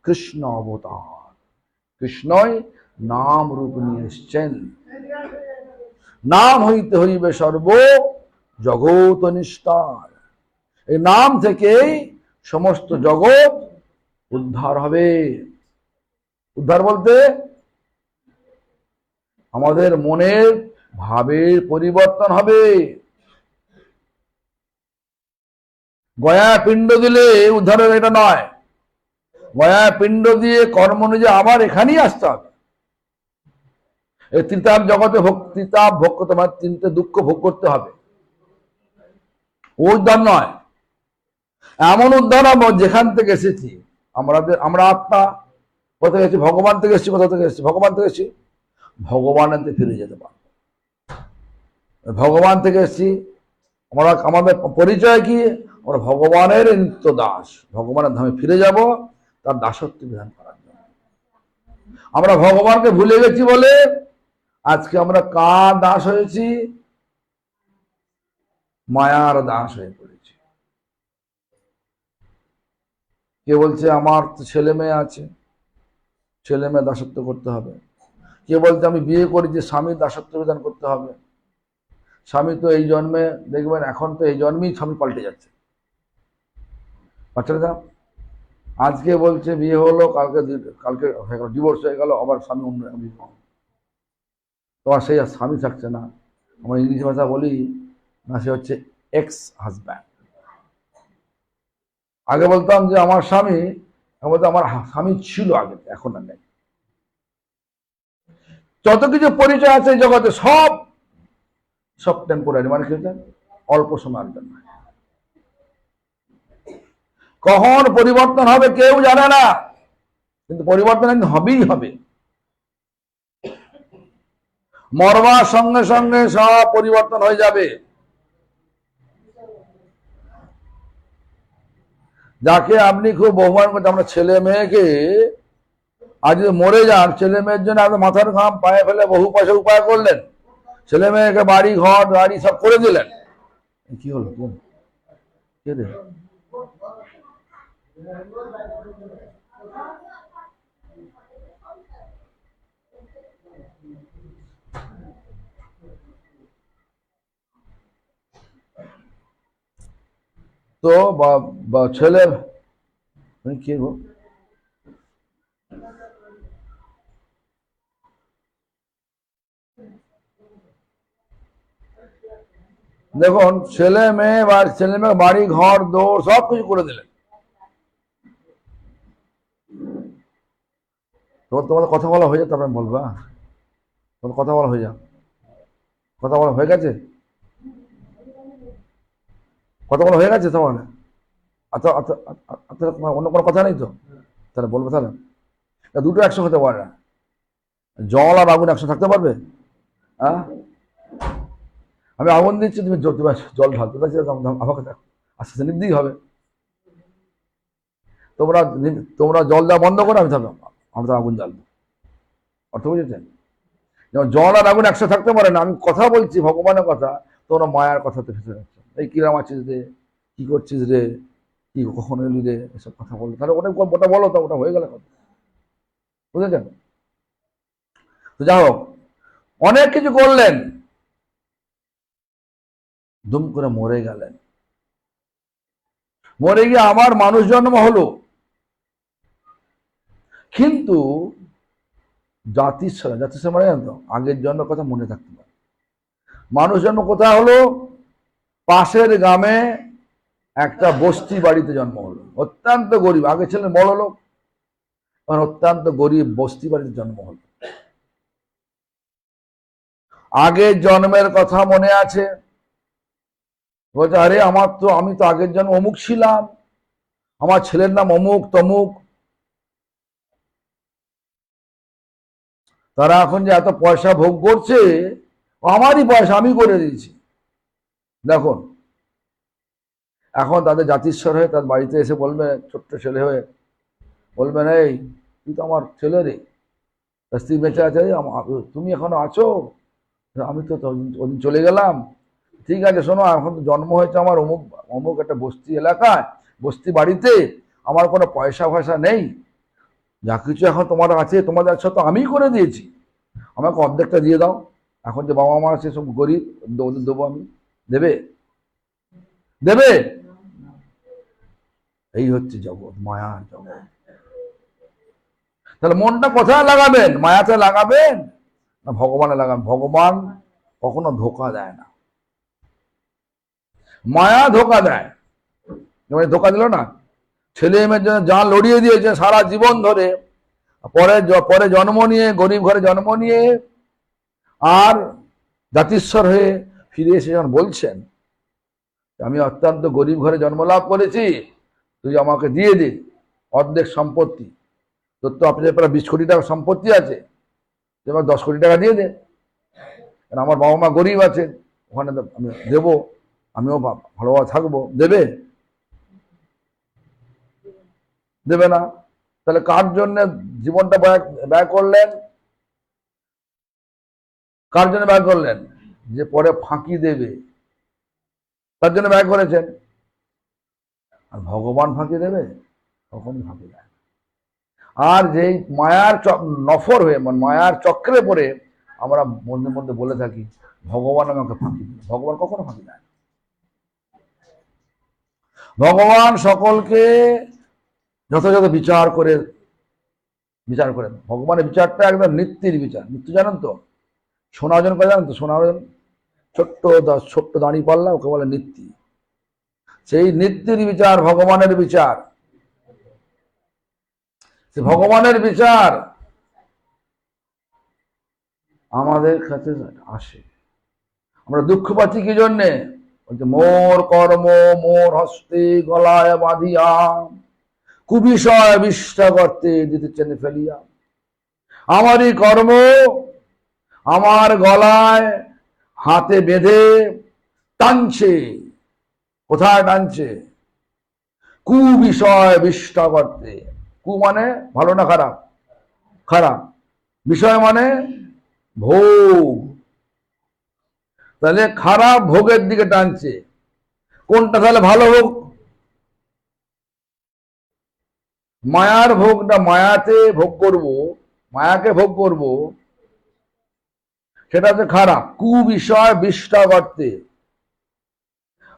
কৃষ্ণ অবতার, কৃষ্ণই নাম রূপ নিয়ে এসছেন। নাম হইতে হইবে সর্ব জগৎ নিস্তার। এই নাম থেকেই সমস্ত জগৎ উদ্ধার হবে। উদ্ধার বলতে আমাদের মনের ভাবের পরিবর্তন হবে। গয়া পিণ্ড দিলে উদ্ধারের এটা নয়। গয়া পিণ্ড দিয়ে কর্ম অনুযায়ী আবার এখানেই আসতে হবে। এই ত্রিতাপ জগতে ত্রিতাপ ভোগ করতে হবে, 3টে দুঃখ ভোগ করতে হবে। উদ্ধার নয়, এমন উদ্ধার হবো যেখান থেকে এসেছি। আমরা আত্মা কোথায় এসেছি? ভগবান থেকে এসেছি। কোথা থেকে এসেছি? ভগবান থেকে এসেছি। ভগবানের ফিরে যেতে পারবো। ভগবান থেকে এসেছি, আমাদের পরিচয় কি? আমরা ভগবানের নিত্য দাস। ভগবানের ধামে ফিরে যাব তার দাসত্ব বিধান করার জন্য। আমরা ভগবানকে ভুলে গেছি বলে আজকে আমরা কার দাস হয়েছি? মায়ার দাস হয়ে পড়েছি। কে বলছে আমার তো ছেলে মেয়ে আছে, ছেলে মেয়ে দাসত্ব করতে হবে। কে বলছে আমি বিয়ে করেছি, স্বামীর দাসত্ব বিধান করতে হবে। স্বামী তো এই জন্মে দেখবেন, এখন তো এই জন্মেই স্বামী পাল্টে যাচ্ছে। বাচ্চারা আজকে বলছে বিয়ে হলো, কালকে ডিভোর্স হয়ে গেল, আবার স্বামী অন্য তোমার সেই স্বামী থাকছে না। আমরা ইংরেজি ভাষা বলি না, সে হচ্ছে এক্স হাজব্যান্ড। আগে বলতাম যে আমার স্বামী, বলতো আমার স্বামী ছিল আগে, এখন আর নেই। যত কিছু পরিচয় আছে জগতে সব টেম্পোরারি, মানে কি হচ্ছে অল্প সময়ের জন্য। কখন পরিবর্তন হবে কেউ জানে না, কিন্তু পরিবর্তন একদিন হবেই হবে। মরবার সঙ্গে সঙ্গে সব পরিবর্তন হয়ে যাবে। যাকে আপনি খুব বহুমান করতে, আমরা ছেলে মেয়েকে আজ যদি মরে যান, ছেলে মেয়ের জন্য আপনি মাথার ঘাম পায়ে ফেলে বহু পয়সা উপায় করলেন, ছেলে মেয়েকে বাড়ি ঘর গাড়ি সব করে দিলেন, কি হলো? কে রে? তো ছেলে কে গো? দেখুন, ছেলে মেয়ে বাড়ি ঘর দৌড় সব কিছু করে দিলেন। তোমাদের কথা বলা হয়ে যাক, তারপরে বলবা। তোমাদের কথা বলা হয়ে যাক, কথা বলা হয়ে গেছে, কথা বলা হয়ে গেছে তোমার? আচ্ছা আচ্ছা আচ্ছা, অন্য কোনো কথা নেই তো? তাহলে বলবো তাহলে, দুটো একশো হতে পারে না। জল আর আগুন একশো থাকতে পারবে? হ্যাঁ, আমি আগুন দিচ্ছি, তুমি জল ঢালতে আমাকে দেখো, আস্তে আস্তে নির্দিই হবে। তোমরা তোমরা জল দেওয়া বন্ধ করো, আমি থাকবো, আমি তো আগুন জ্বালবো। অর্থ বুঝেছেন? যেমন জল আর আগুন একশো থাকতে পারে না। আমি কথা বলছি ভগবানের কথা, তোমরা মায়ার কথাতে ফেসে যাচ্ছ। এই কিরাম আছিস রে, কি করছিস রে, কি কখন এলি রে, এসব কথা বললো। তাহলে ওটা বলো তো, ওটা হয়ে গেল কথা। বুঝেছেন? তো যাই হোক, অনেক কিছু করলেন, দুম করে মরে গেলেন। মরে গিয়ে আমার মানুষ জন্ম হলো, কিন্তু জাতির মানে জানতো আগের জন্মের কথা মনে থাকতে পারে। মানুষ জন্ম কোথায় হলো? পাশের গ্রামে একটা বস্তি বাড়িতে জন্ম হলো। অত্যন্ত গরিব, আগে ছিলেন বড় লোক, এখন অত্যন্ত গরিব বস্তি বাড়িতে জন্ম হলো। আগের জন্মের কথা মনে আছে, বলছে আরে আমি তো আগের জন্ম অমুক ছিলাম, আমার ছেলের নাম অমুক তমুক। তারা এখন যে এত পয়সা ভোগ করছে, আমারই পয়সা, আমি করে দিয়েছি। দেখুন, এখন তাদের জাতিস্বর হয়ে তার বাড়িতে এসে বলবে, ছোট্ট ছেলে হয়ে বলবেন, এই তুই তো আমার ছেলে রে, তার স্ত্রী বেঁচে আছে, তুমি এখনো আছো? আমি তো ওদিন চলে গেলাম। ঠিক আছে, শোনো, এখন তো জন্ম হয়েছে আমার অমুক অমুক একটা বস্তি এলাকায়, বস্তি বাড়িতে, আমার কোনো পয়সা ফয়সা নেই, যা কিছু এখন তোমার আছে, তোমাদের আছে তো আমি করে দিয়েছি, আমাকে অর্ধেকটা দিয়ে দাও। এখন যে বাবা মা আছে সব গরিব, ওদের দেবো আমি। দেবে? দেবে? এই হচ্ছে জগৎ, মায়ার জগৎ। তাহলে মনটা কোথায় লাগাবেন? মায়াতে লাগাবেন না ভগবানে লাগাবেন? ভগবান কখনো ধোকা দেয় না, মায়া ধোকা দেয়। যেমন ধোকা দিল না, ছেলে মেয়ের জন্য যা লড়িয়ে দিয়েছে সারা জীবন ধরে, পরে জন্ম নিয়ে গরিব ঘরে জন্ম নিয়ে আর জাতিস্বর হয়ে ফিরে এসে যখন বলছেন, আমি অত্যন্ত গরিব ঘরে জন্ম লাভ করেছি, তুই আমাকে দিয়ে দে অর্ধেক সম্পত্তি, তোর তো আপনাদের প্রায় 20 কোটি টাকা সম্পত্তি আছে, এবার 10 কোটি টাকা দিয়ে দে, কারণ আমার বাবা মা গরিব আছে, ওখানে আমি দেবো, আমিও ভালোভাবে থাকবো। দেবে? দেবে না। তাহলে কার জন্য জীবনটা ব্যয় করলেন? কার জন্য ব্যয় করলেন? যে পরে ফাঁকি দেবে, তার জন্য ব্যয় করেছেন। আর ভগবান ফাঁকি দেবে? কখনই ফাঁকি দেয়। আর যেই মায়ার নফর হয়ে, মায়ার চক্রে পড়ে আমরা মধ্যে মধ্যে বলে থাকি ভগবান আমাকে ফাঁকি দেবে, ভগবান কখনো ফাঁকি দেয় না। ভগবান সকলকে যথাযথ বিচার করেন। ভগবানের বিচারটা একদম নিত্যের বিচার। নিত্য জানেন তো? সোনা অর্জন করে জানেন তো? সোনা অর্জন, ছোট্ট দাঁড়িয়ে পাল্লা, ওকে বলে নিত্যি। সেই নিত্যের বিচার ভগবানের বিচার। সে ভগবানের বিচার আমাদের কাছে আসে। আমরা দুঃখ পাচ্ছি কি জন্যে? বলছে মোর কর্ম মোর হস্তে গলায় বাঁধিয়া, কুবিষয় বিষ্ঠা করতে দিতেছেন ফেলিয়া। আমারই কর্ম আমার গলায় হাতে বেঁধে টানছে। কোথায় টানছে? কুবিষয় বিষ্ঠা করতে। কু মানে ভালো না খারাপ? খারাপ। বিষয় মানে ভোগ। তাহলে খারাপ ভোগের দিকে টানছে। কোনটা তাহলে ভালো ভোগ? মায়ার ভোগটা, মায়াতে ভোগ করব, মায়াকে ভোগ করব, সেটা হচ্ছে খারাপ। কুবিষয় বিষ্ঠা করতে।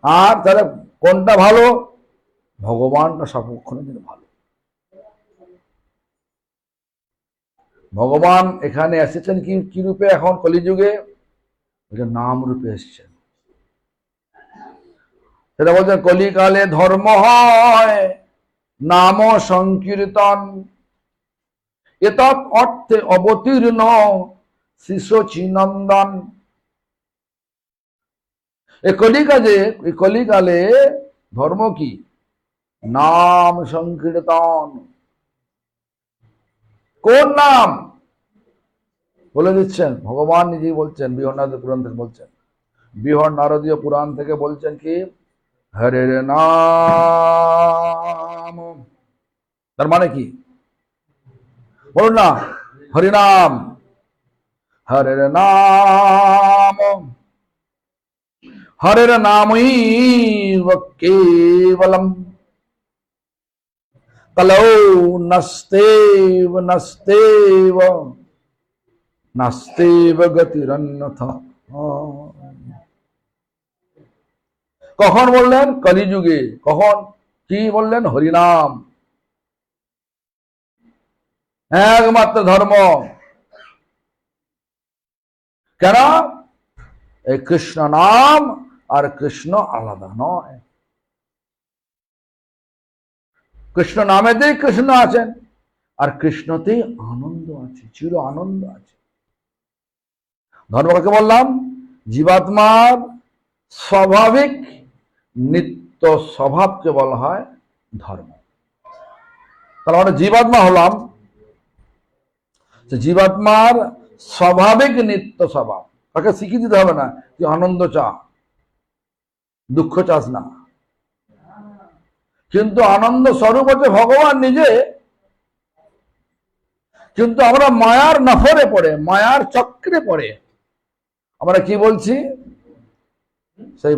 আর তাহলে কোনটা ভালো? ভগবানটা সর্বক্ষণের জন্য ভালো। ভগবান এখানে এসেছেন কি রূপে? এখন কলিযুগে নাম রূপে এসেছেন। সেটা বলছেন কলিকালে ধর্ম হয় নাম সংকীর্তন, এতৎ অর্থে অবতীর্ণ শিশোচিনন্দন। এই কলিকালে ধর্ম কি? নাম সংকীর্তন। কোন নাম বলে দিচ্ছেন? ভগবান নিজেই বলছেন, বৃহন্নারদ পুরাণ থেকে বলছেন, বৃহৎ নারদীয় পুরাণ থেকে বলছেন কি, হরের নাম। তার মানে কি বলুন না? হরিনাম, হরের নাম, হরের নামৈব কেবলম কলৌ নস্তেব নস্তেব নাস্তেব গতিরন্যথা। কখন বললেন? কলিযুগে। কখন? কি বললেন? হরিনাম একমাত্র ধর্ম। কেন? এই কৃষ্ণ নাম আর কৃষ্ণ আলাদা নয়। কৃষ্ণ নামেতেই কৃষ্ণ আছেন, আর কৃষ্ণতেই আনন্দ আছে, চির আনন্দ আছে। ধর্ম কাকে বললাম? জীবাত্মার স্বাভাবিক নিত্য স্বভাবকে বলা হয় ধর্ম। তাহলে আমরা জীবাত্মা হলাম, জীবাত্মার স্বাভাবিক নিত্য স্বভাব। তাকে শিখিয়ে দিতে হবে না তুই আনন্দ চা, দুঃখ চাস না। কিন্তু আনন্দ স্বরূপ হচ্ছে ভগবান নিজে। কিন্তু আমরা মায়ার নফরে পড়ে, মায়ার চক্রে পড়ে আমরা কি বলছি? সেই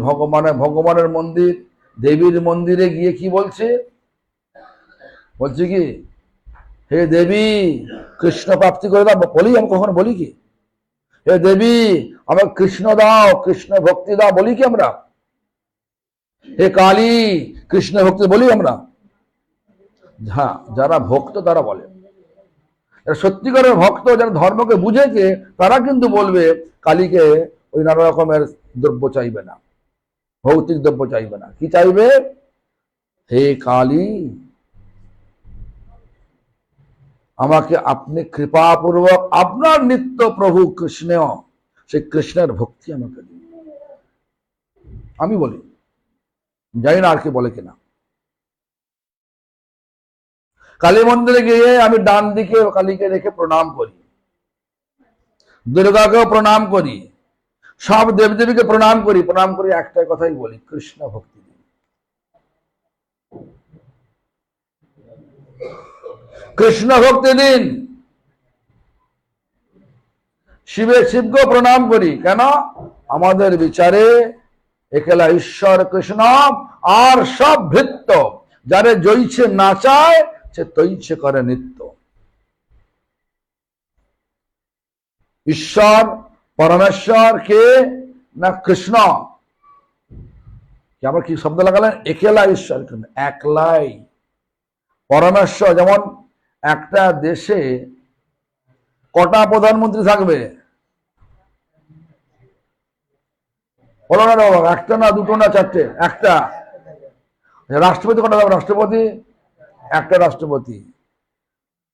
ভগবানের মন্দির, দেবীর মন্দিরে গিয়ে কি বলছে? বলছি কি, হে দেবী কৃষ্ণ প্রাপ্তি করে দাও। বলি আমি? কখনো বলি কি হে দেবী আমাকে কৃষ্ণ দাও, কৃষ্ণ ভক্তি দাও? বলি কি আমরা? হে কালী কৃষ্ণ ভক্তি বলি আমরা? হ্যাঁ, যারা ভক্ত তারা বলে। সত্যিকারের ভক্ত, যারা ধর্মকে বুঝেছে, তারা কিন্তু বলবে কালীকে ওই নানা রকমের দ্রব্য চাইবে না, ভৌতিক দ্রব্য চাইবে না। কি চাইবে? হে কালী আমাকে আপনি কৃপাপূর্বক আপনার নিত্য প্রভু কৃষ্ণ, সেই কৃষ্ণের ভক্তি আমাকে দিন। আমি বলি, জানি না আর কি বলে কিনা। কালী মন্দিরে গিয়ে আমি ডান দিকে কালীকে রেখে প্রণাম করি, দুর্গাকেও প্রণাম করি, সব দেবদেবীকে প্রণাম করি। প্রণাম করি একটাই কথাই বলি, কৃষ্ণ ভক্তি দিন, কৃষ্ণ ভক্তি দিন। শিবকেও প্রণাম করি। কেন? আমাদের বিচারে একলা ঈশ্বর কৃষ্ণ, আর সব ভৃত্য। যারে জইছে নাচায়, সে তৈছে করে নিত্য। ঈশ্বর পরমেশ্বর কে না? কৃষ্ণ। আবার কি শব্দ লাগালেন? একলা ঈশ্বর, একলাই পরমেশ্বর। যেমন একটা দেশে কটা প্রধানমন্ত্রী থাকবে? বলো না বাবা, একটা না, দুটো না, চারটে? একটা। রাষ্ট্রপতি কটা থাকবে? রাষ্ট্রপতি একটা। রাষ্ট্রপতি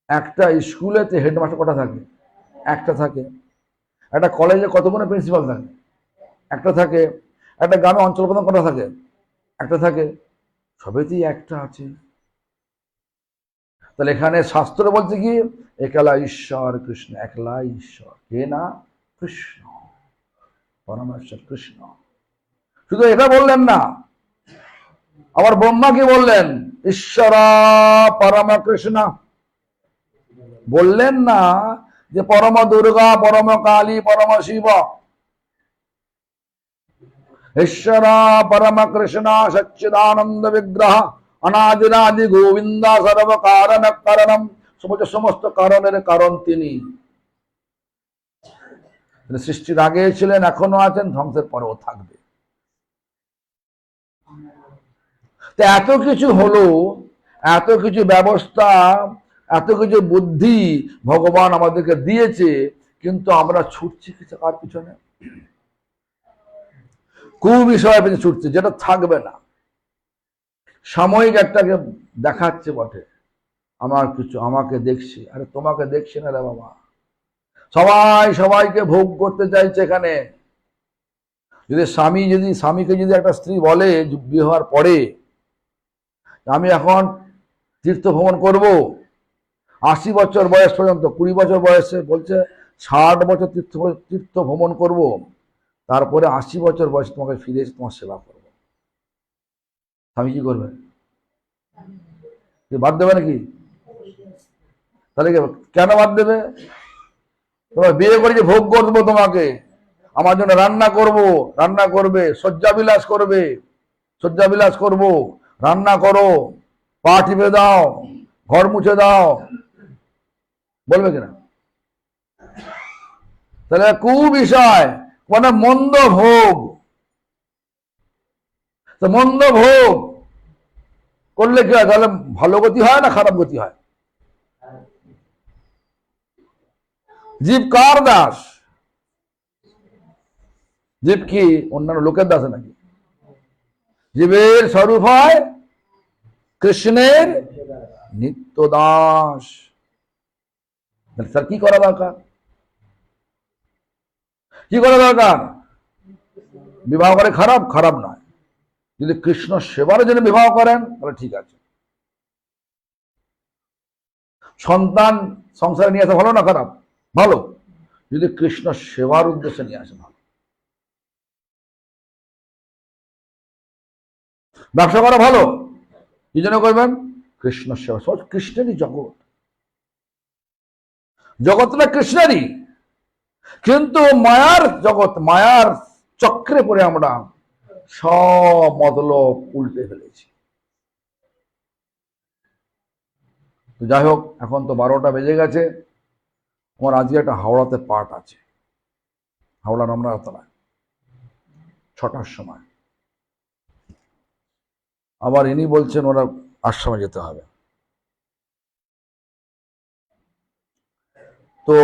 একটা। স্কুলেতে হেডমাস্টার কটা থাকে? একটা থাকে। একটা কলেজে কতগুলো প্রিন্সিপাল থাকে? একটা থাকে। একটা গ্রামে অঞ্চল প্রধান কটা থাকে? একটা থাকে। সবেতেই একটা আছে। তাহলে এখানে শাস্ত্র বলছে কি? একলা ঈশ্বর কৃষ্ণ, একলা ঈশ্বর। কে না? কৃষ্ণ, পরমেশ্বর কৃষ্ণ। শুধু এটা বললেন না, আবার ব্রহ্মা কি বললেন? ঈশ্বরা পরম কৃষ্ণ। বললেন না যে পরম দুর্গা, পরম কালী, পরম শিব। ঈশ্বরা পরম কৃষ্ণ সচ্চিদানন্দ বিগ্রহ অনাদিরাদি গোবিন্দ সর্ব কারণ কারণম। সমস্ত কারণের কারণ তিনি। সৃষ্টির আগে ছিলেন, এখনো আছেন, ধ্বংসের পরেও থাকবে। তো এত কিছু হলো, এত কিছু ব্যবস্থা, এত কিছু বুদ্ধি ভগবান আমাদেরকে দিয়েছে, কিন্তু আমরা ছুটছি কিছু কার পিছনে? কুবিষয় পেছনে ছুটছে, যেটা থাকবে না। সাময়িক একটাকে দেখাচ্ছে বটে, আমার কিছু, আমাকে দেখছি। আরে তোমাকে দেখছি না রে বাবা। সবাই সবাইকে ভোগ করতে চাইছে এখানে। যদি স্বামীকে যদি একটা স্ত্রী বলে বিয়ে হওয়ার পরে আমি এখন তীর্থ ভ্রমণ করব, 80 বছর বয়স পর্যন্ত, 20 বছর বয়সে বলছে 60 বছর তীর্থ ভ্রমণ করব, তারপরে 80 বছর বয়সে তোমাকে ফিরে এসে তোমার সেবা করব। স্বামী কি করবে? বাদ দেবে নাকি? তাহলে কেন বাদ দেবে? তোমার বিয়ে করেছে, ভোগ করবো, তোমাকে আমার জন্য রান্না করব, রান্না করবে, শয্যাবিলাস করবে, শয্যাবিলাস করব, রান্না করো, পা টিপে দাও, ঘর মুছে দাও, বলবে কিনা? তাহলে কুবিষয় মানে মন্দ ভোগ। তো মন্দ ভোগ করলে কি হয়? তাহলে ভালো গতি হয় না খারাপ গতি হয়? জীব কার দাস? জীব কি অন্যান্য লোকের দাস নাকি? জীবের স্বরূপ হয় কৃষ্ণের নিত্য দাস। স্যার কি করা দরকার? কি করা দরকার? বিবাহ করে খারাপ? খারাপ নয়। যদি কৃষ্ণ সেবার জন্য বিবাহ করেন তাহলে ঠিক আছে। সন্তান সংসারে নিয়ে আসা ভালো না খারাপ? ভালো। যদি কৃষ্ণ সেবার উদ্দেশ্যে নিয়ে আসে ভালো। ব্যবসা করা ভালো, কি জন্য করবেন? কৃষ্ণ সেবা। সব কৃষ্ণেরই জগৎ, জগৎটা কৃষ্ণেরই, কিন্তু মায়ার জগৎ, মায়ার চক্রে পড়ে আমরা সব মতলব উল্টে ফেলেছি। তো যাই হোক, এখন তো 12টা বেজে গেছে। আমার আজকে একটা হাওড়াতে পাঠ আছে, হাওড়া রমনাতলায় 6টার সময়। আবার ইনি বলছেন ওরা আশ্রমে যেতে হবে। তো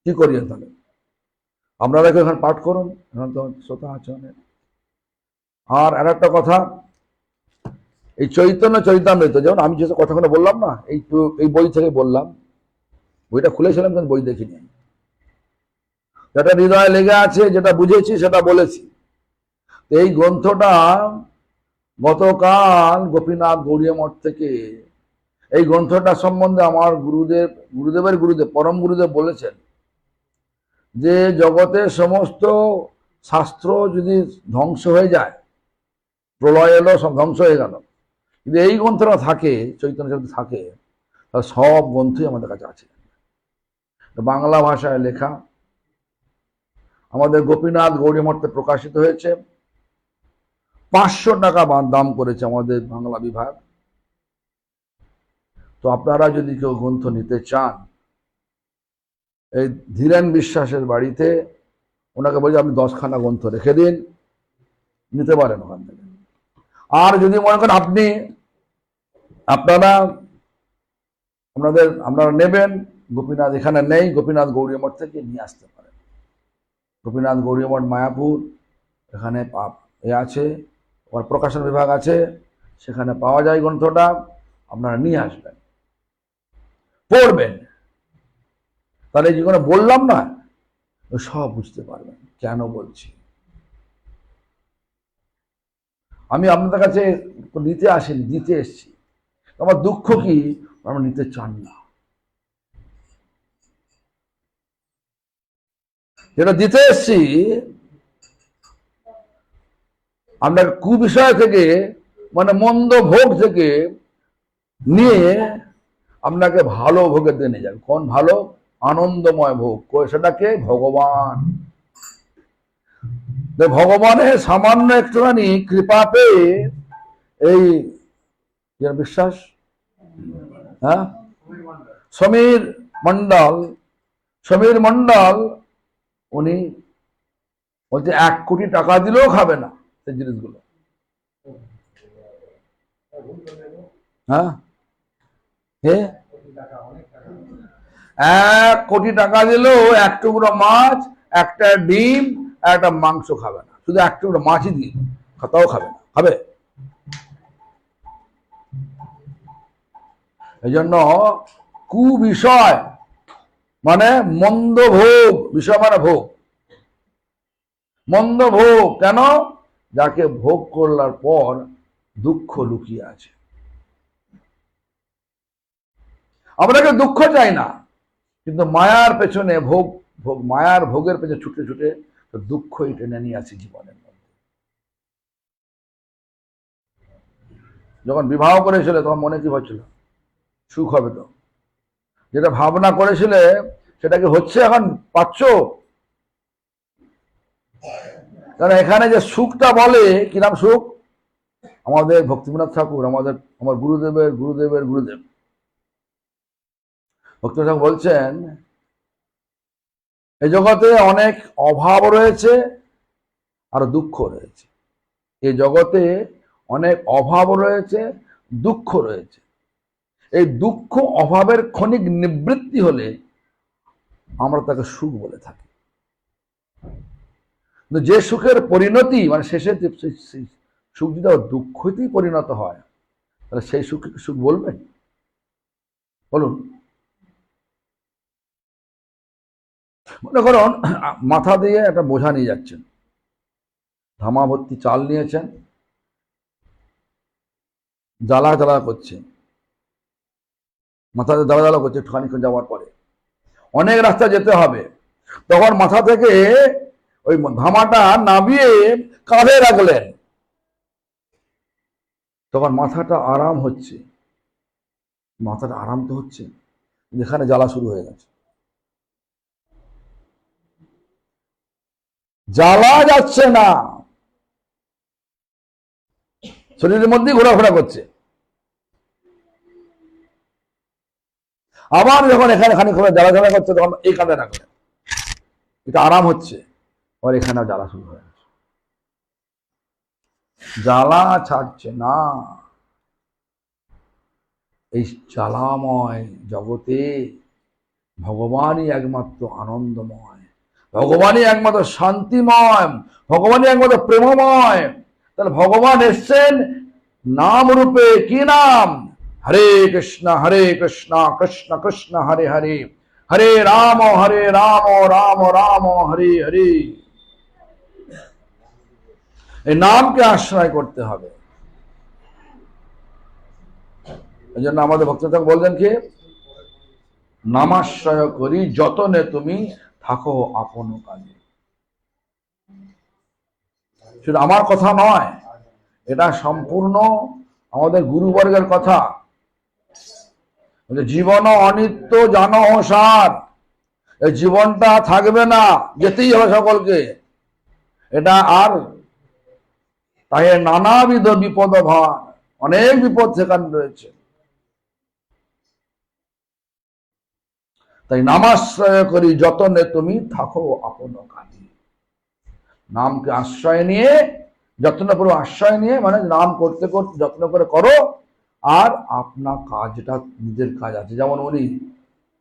কি করি তাহলে? আপনারা এখানে পাঠ করুন, এখন তো শ্রোতা আছে অনেক। আর একটা কথা, এই চৈতন্য চৈতন্যিত, যেমন আমি যে কথাগুলো বললাম না, এই বই থেকে বললাম, বইটা খুলেছিলাম কিন্তু বই দেখিনি। যেটা হৃদয়ে লেগে আছে, যেটা বুঝেছি সেটা বলেছি। এই গ্রন্থটা গতকাল গোপীনাথ গৌড়ীয় মঠ থেকে এই গ্রন্থটা সম্বন্ধে আমার গুরুদেবের গুরুদেব, পরম গুরুদেব বলেছেন যে জগতের সমস্ত শাস্ত্র যদি ধ্বংস হয়ে যায়, প্রলয় এলো, সব ধ্বংস হয়ে গেল, কিন্তু এই গ্রন্থটা থাকে, চৈতন্য যদি থাকে, তাহলে সব গ্রন্থই আমাদের কাছে আছে। বাংলা ভাষায় লেখা, আমাদের গোপীনাথ গৌড়ীয় মঠে প্রকাশিত হয়েছে। 500 টাকা দাম করেছে আমাদের বাংলা বিভাগ। তো আপনারা যদি কেউ গ্রন্থ নিতে চান, এই ধীরেন বিশ্বাসের বাড়িতে ওনাকে বলছি আপনি 10খানা গ্রন্থ রেখে দিন, নিতে পারেন ওখান থেকে। আর যদি মনে করেন আপনারা নেবেন, গোপীনাথ এখানে নেই, গোপীনাথ গৌড়ীয় মঠ থেকে নিয়ে আসতে পারেন। গোপীনাথ গৌড়ীয় মঠ মায়াপুর, এখানে আছে, ওর প্রকাশন বিভাগ আছে, সেখানে পাওয়া যায় গ্রন্থটা। আপনারা নিয়ে আসবেন, পড়বেন, তাহলে যেগুলো বললাম না সব বুঝতে পারবেন কেন বলছি। আমি আপনাদের কাছে নিতে আসিনি, দিতে এসছি। আমার দুঃখ কি, আমরা নিতে চান না। যেটা দিতে এসছি, আপনাকে কুবিষয় থেকে, মানে মন্দ ভোগ থেকে নিয়ে আপনাকে ভালো ভোগের দিয়ে নিয়ে যাবে। কোন ভালো? আনন্দময় ভোগ। সেটাকে ভগবান, ভগবানের সামান্য একটুখানি কৃপা পেয়ে এই বিশ্বাস, হ্যাঁ, সমীর মন্ডল উনি বলছে 1 কোটি টাকা দিলেও খাবে না সেই জিনিসগুলো। হ্যাঁ, 1 কোটি টাকা দিলেও 1 টুকরো মাছ, একটা ডিম, একটা মাংস খাবে না। শুধু 1 টুকরো মাছই দিয়ে, তাও খাবে না। খাবে? এই জন্য কুবিষয় মানে মন্দ ভোগ, বিষয় মানে ভোগ, মন্দ ভোগ। কেন? যাকে ভোগ করলার পর দুঃখ লুকিয়ে আছে। আমরা কেউ দুঃখ চাই না, কিন্তু মায়ার পেছনে মায়ার ভোগের পেছনে ছুটে ছুটে তো দুঃখই টেনে নিয়ে আসি জীবনের মধ্যে। যখন বিবাহ করেছিলে তখন মনে কি হচ্ছিল? সুখ হবে তো। যেটা ভাবনা করেছিলে সেটা কি হচ্ছে? এখন পাচ্ছ? কারণ এখানে যে সুখটা বলে, কি নাম সুখ? আমাদের ভক্তিবিনোদ ঠাকুর, আমার গুরুদেবের গুরুদেবের গুরুদেব ভক্তিবিনোদ ঠাকুর বলছেন, এই জগতে অনেক অভাব রয়েছে আর দুঃখ রয়েছে। এই জগতে অনেক অভাব রয়েছে, দুঃখ রয়েছে। এই দুঃখ অভাবের ক্ষণিক নিবৃত্তি হলে আমরা তাকে সুখ বলে থাকি। কিন্তু যে সুখের পরিণতি মানে শেষে সুখ যদি দুঃখতেই পরিণত হয়, তাহলে সেই সুখকে সুখ বলবেন? বলুন। মনে করুন মাথা দিয়ে একটা বোঝা নিয়ে যাচ্ছেন, ধামা ভর্তি চাল নিয়েছেন, জ্বালা জ্বালা করছে, মাথাতে জ্বালা জ্বালা করছে। খানিক্ষণ যাওয়ার পরে অনেক রাস্তা যেতে হবে, তখন মাথা থেকে ওই ধামাটা নামিয়ে কাঁধে রাখলেন, তখন মাথাটা আরাম হচ্ছে। মাথাটা আরাম তো হচ্ছে, যেখানে জ্বালা শুরু হয়ে গেছে। জ্বালা যাচ্ছে না, শরীরের মধ্যেই ঘোরাফেরা করছে। আবার যখন এখানে খানিক্ষণ জ্বালা জ্বালা করছে, তখন এই কাঁধে রাখলেন, এটা আরাম হচ্ছে। আর এখানেও জ্বালা শুরু হয়ে গেছে, জ্বালা ছাড়ছে না। এই জ্বালাময় জগতে ভগবানই একমাত্র আনন্দময়, ভগবানই একমাত্র শান্তিময়, ভগবানই একমাত্র প্রেমময়। তাহলে ভগবান এসছেন নাম রূপে। কি নাম? হরে কৃষ্ণ কৃষ্ণ কৃষ্ণ হরে হরে, হরে রাম রাম রাম হরে হরে। এই নামকে আশ্রয় করতে হবে। এই জন্য আমাদের ভক্তরা বললেন কি, নামাশ্রয় করি যতনে তুমি থাকো আপন কাজে। শুধু আমার কথা নয়, এটা সম্পূর্ণ আমাদের গুরুবর্গের কথা। জীবন অনিত্য জানো সার, এই জীবনটা থাকবে না, যেতেই হবে সকলকে। এটা আর তাই নানাবিধ বিপদ ভার, অনেক বিপদ সেখানে রয়েছে। তাই নামাশ্রয় করি যতনে তুমি থাকো আপন কাজে। নামকে আশ্রয় নিয়ে, যত্ন করে আশ্রয় নিয়ে, মানে নাম করতে করতে যত্ন করে করো। আর আপনার কাজটা নিজের কাজ আছে। যেমন উনি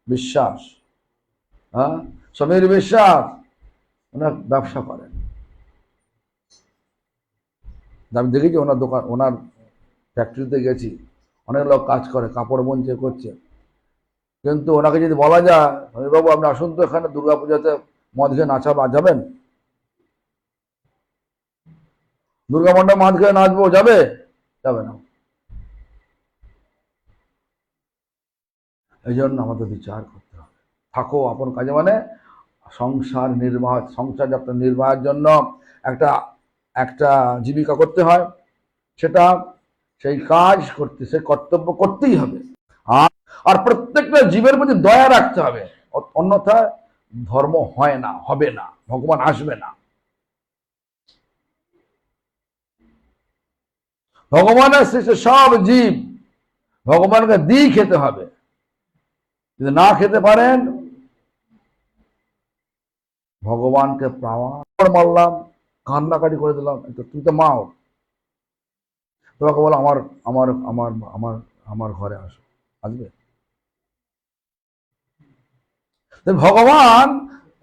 বিশ্বাস, সমীর বিশ্বাস, ওনার ব্যবসা করেন। আমি দেখেছি ওনার দোকান, ওনার ফ্যাক্টরিতে গেছি, অনেক লোক কাজ করে, কাপড় বঞ্চে করছে। কিন্তু ওনাকে যদি বলা যায়, সমীরবাবু আপনি আসুন তো এখানে দুর্গাপূজাতে মদ খেয়ে যাবেন? দুর্গা মণ্ডপ মদ খেয়ে নাচবো, যাবে? যাবে না। এই জন্য আমাদের বিচার করতে হবে। থাকো আপন কাজে, মানে সংসার যাত্রা নির্বাহের জন্য একটা একটা জীবিকা করতে হয়, সেটা সেই কাজ করতে, সেই কর্তব্য করতেই হবে। আর প্রত্যেকটা জীবের প্রতি দয়া রাখতে হবে, অন্যথা ধর্ম হয় না, হবে না, ভগবান আসবে না। ভগবানের সৃষ্টি সব জীব ভগবানকে দিয়ে খেতে হবে। যদি না খেতে পারেন, ভগবানকে প্রাণ মারলাম, কান্নাকাটি করে দিলাম, তুই তো মাও, তোমাকে বলো আমার আমার আমার আমার আমার ঘরে আসো, আসবে?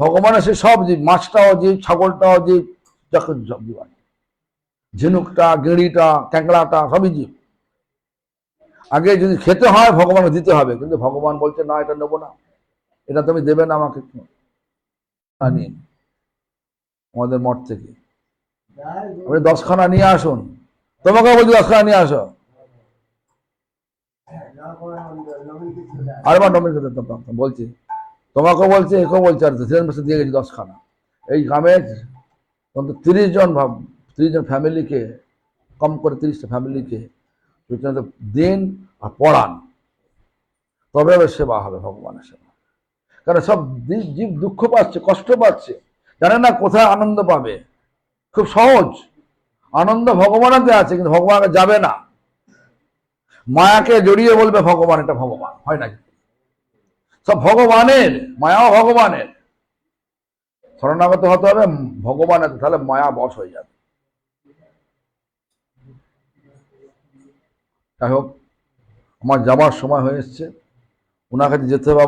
ভগবানের সে সব জীব, মাছটাও জীব, ছাগলটাও জীব, সব জীব আছে, ঝিনুকটা, গেঁড়িটা, ক্যাংড়াটা, সবই জীব। আগে যদি খেতে হয় ভগবানকে দিতে হবে, কিন্তু ভগবান বলছে না, এটা নেবো না, এটা তুমি দেবে না আমাকে। আমাদের মঠ থেকে আপনি 10খানা নিয়ে আসুন, তোমাকে বলছি 10 খানা নিয়ে আসো, আরেবার নমিনি বলছি, তোমাকে বলছে, একেও বলছে, আর সিজন মাসে দিয়ে গেছি 10 খানা। এই গ্রামের অন্তত 30 জন ফ্যামিলিকে, কম করে 30টা ফ্যামিলিকে দিন আর পড়ান, তবে আবার সেবা হবে, ভগবানের সেবা। কারণ সব জীব দুঃখ পাচ্ছে, কষ্ট পাচ্ছে, জানে না কোথায় আনন্দ পাবে। খুব সহজ, আনন্দ ভগবানেতে আছে, কিন্তু ভগবানকে যাবে না, মায়াকে জড়িয়ে বলবে ভগবান, এটা ভগবান হয় নাকি? সব ভগবানের, মায়াও ভগবানের। শরণাগত হতে হবে ভগবানের, তাহলে মায়া বশ হয়ে যাবে। যাই হোক, আমার যাবার সময় হয়ে এসছে, ওনার কাছে যেতে হবে।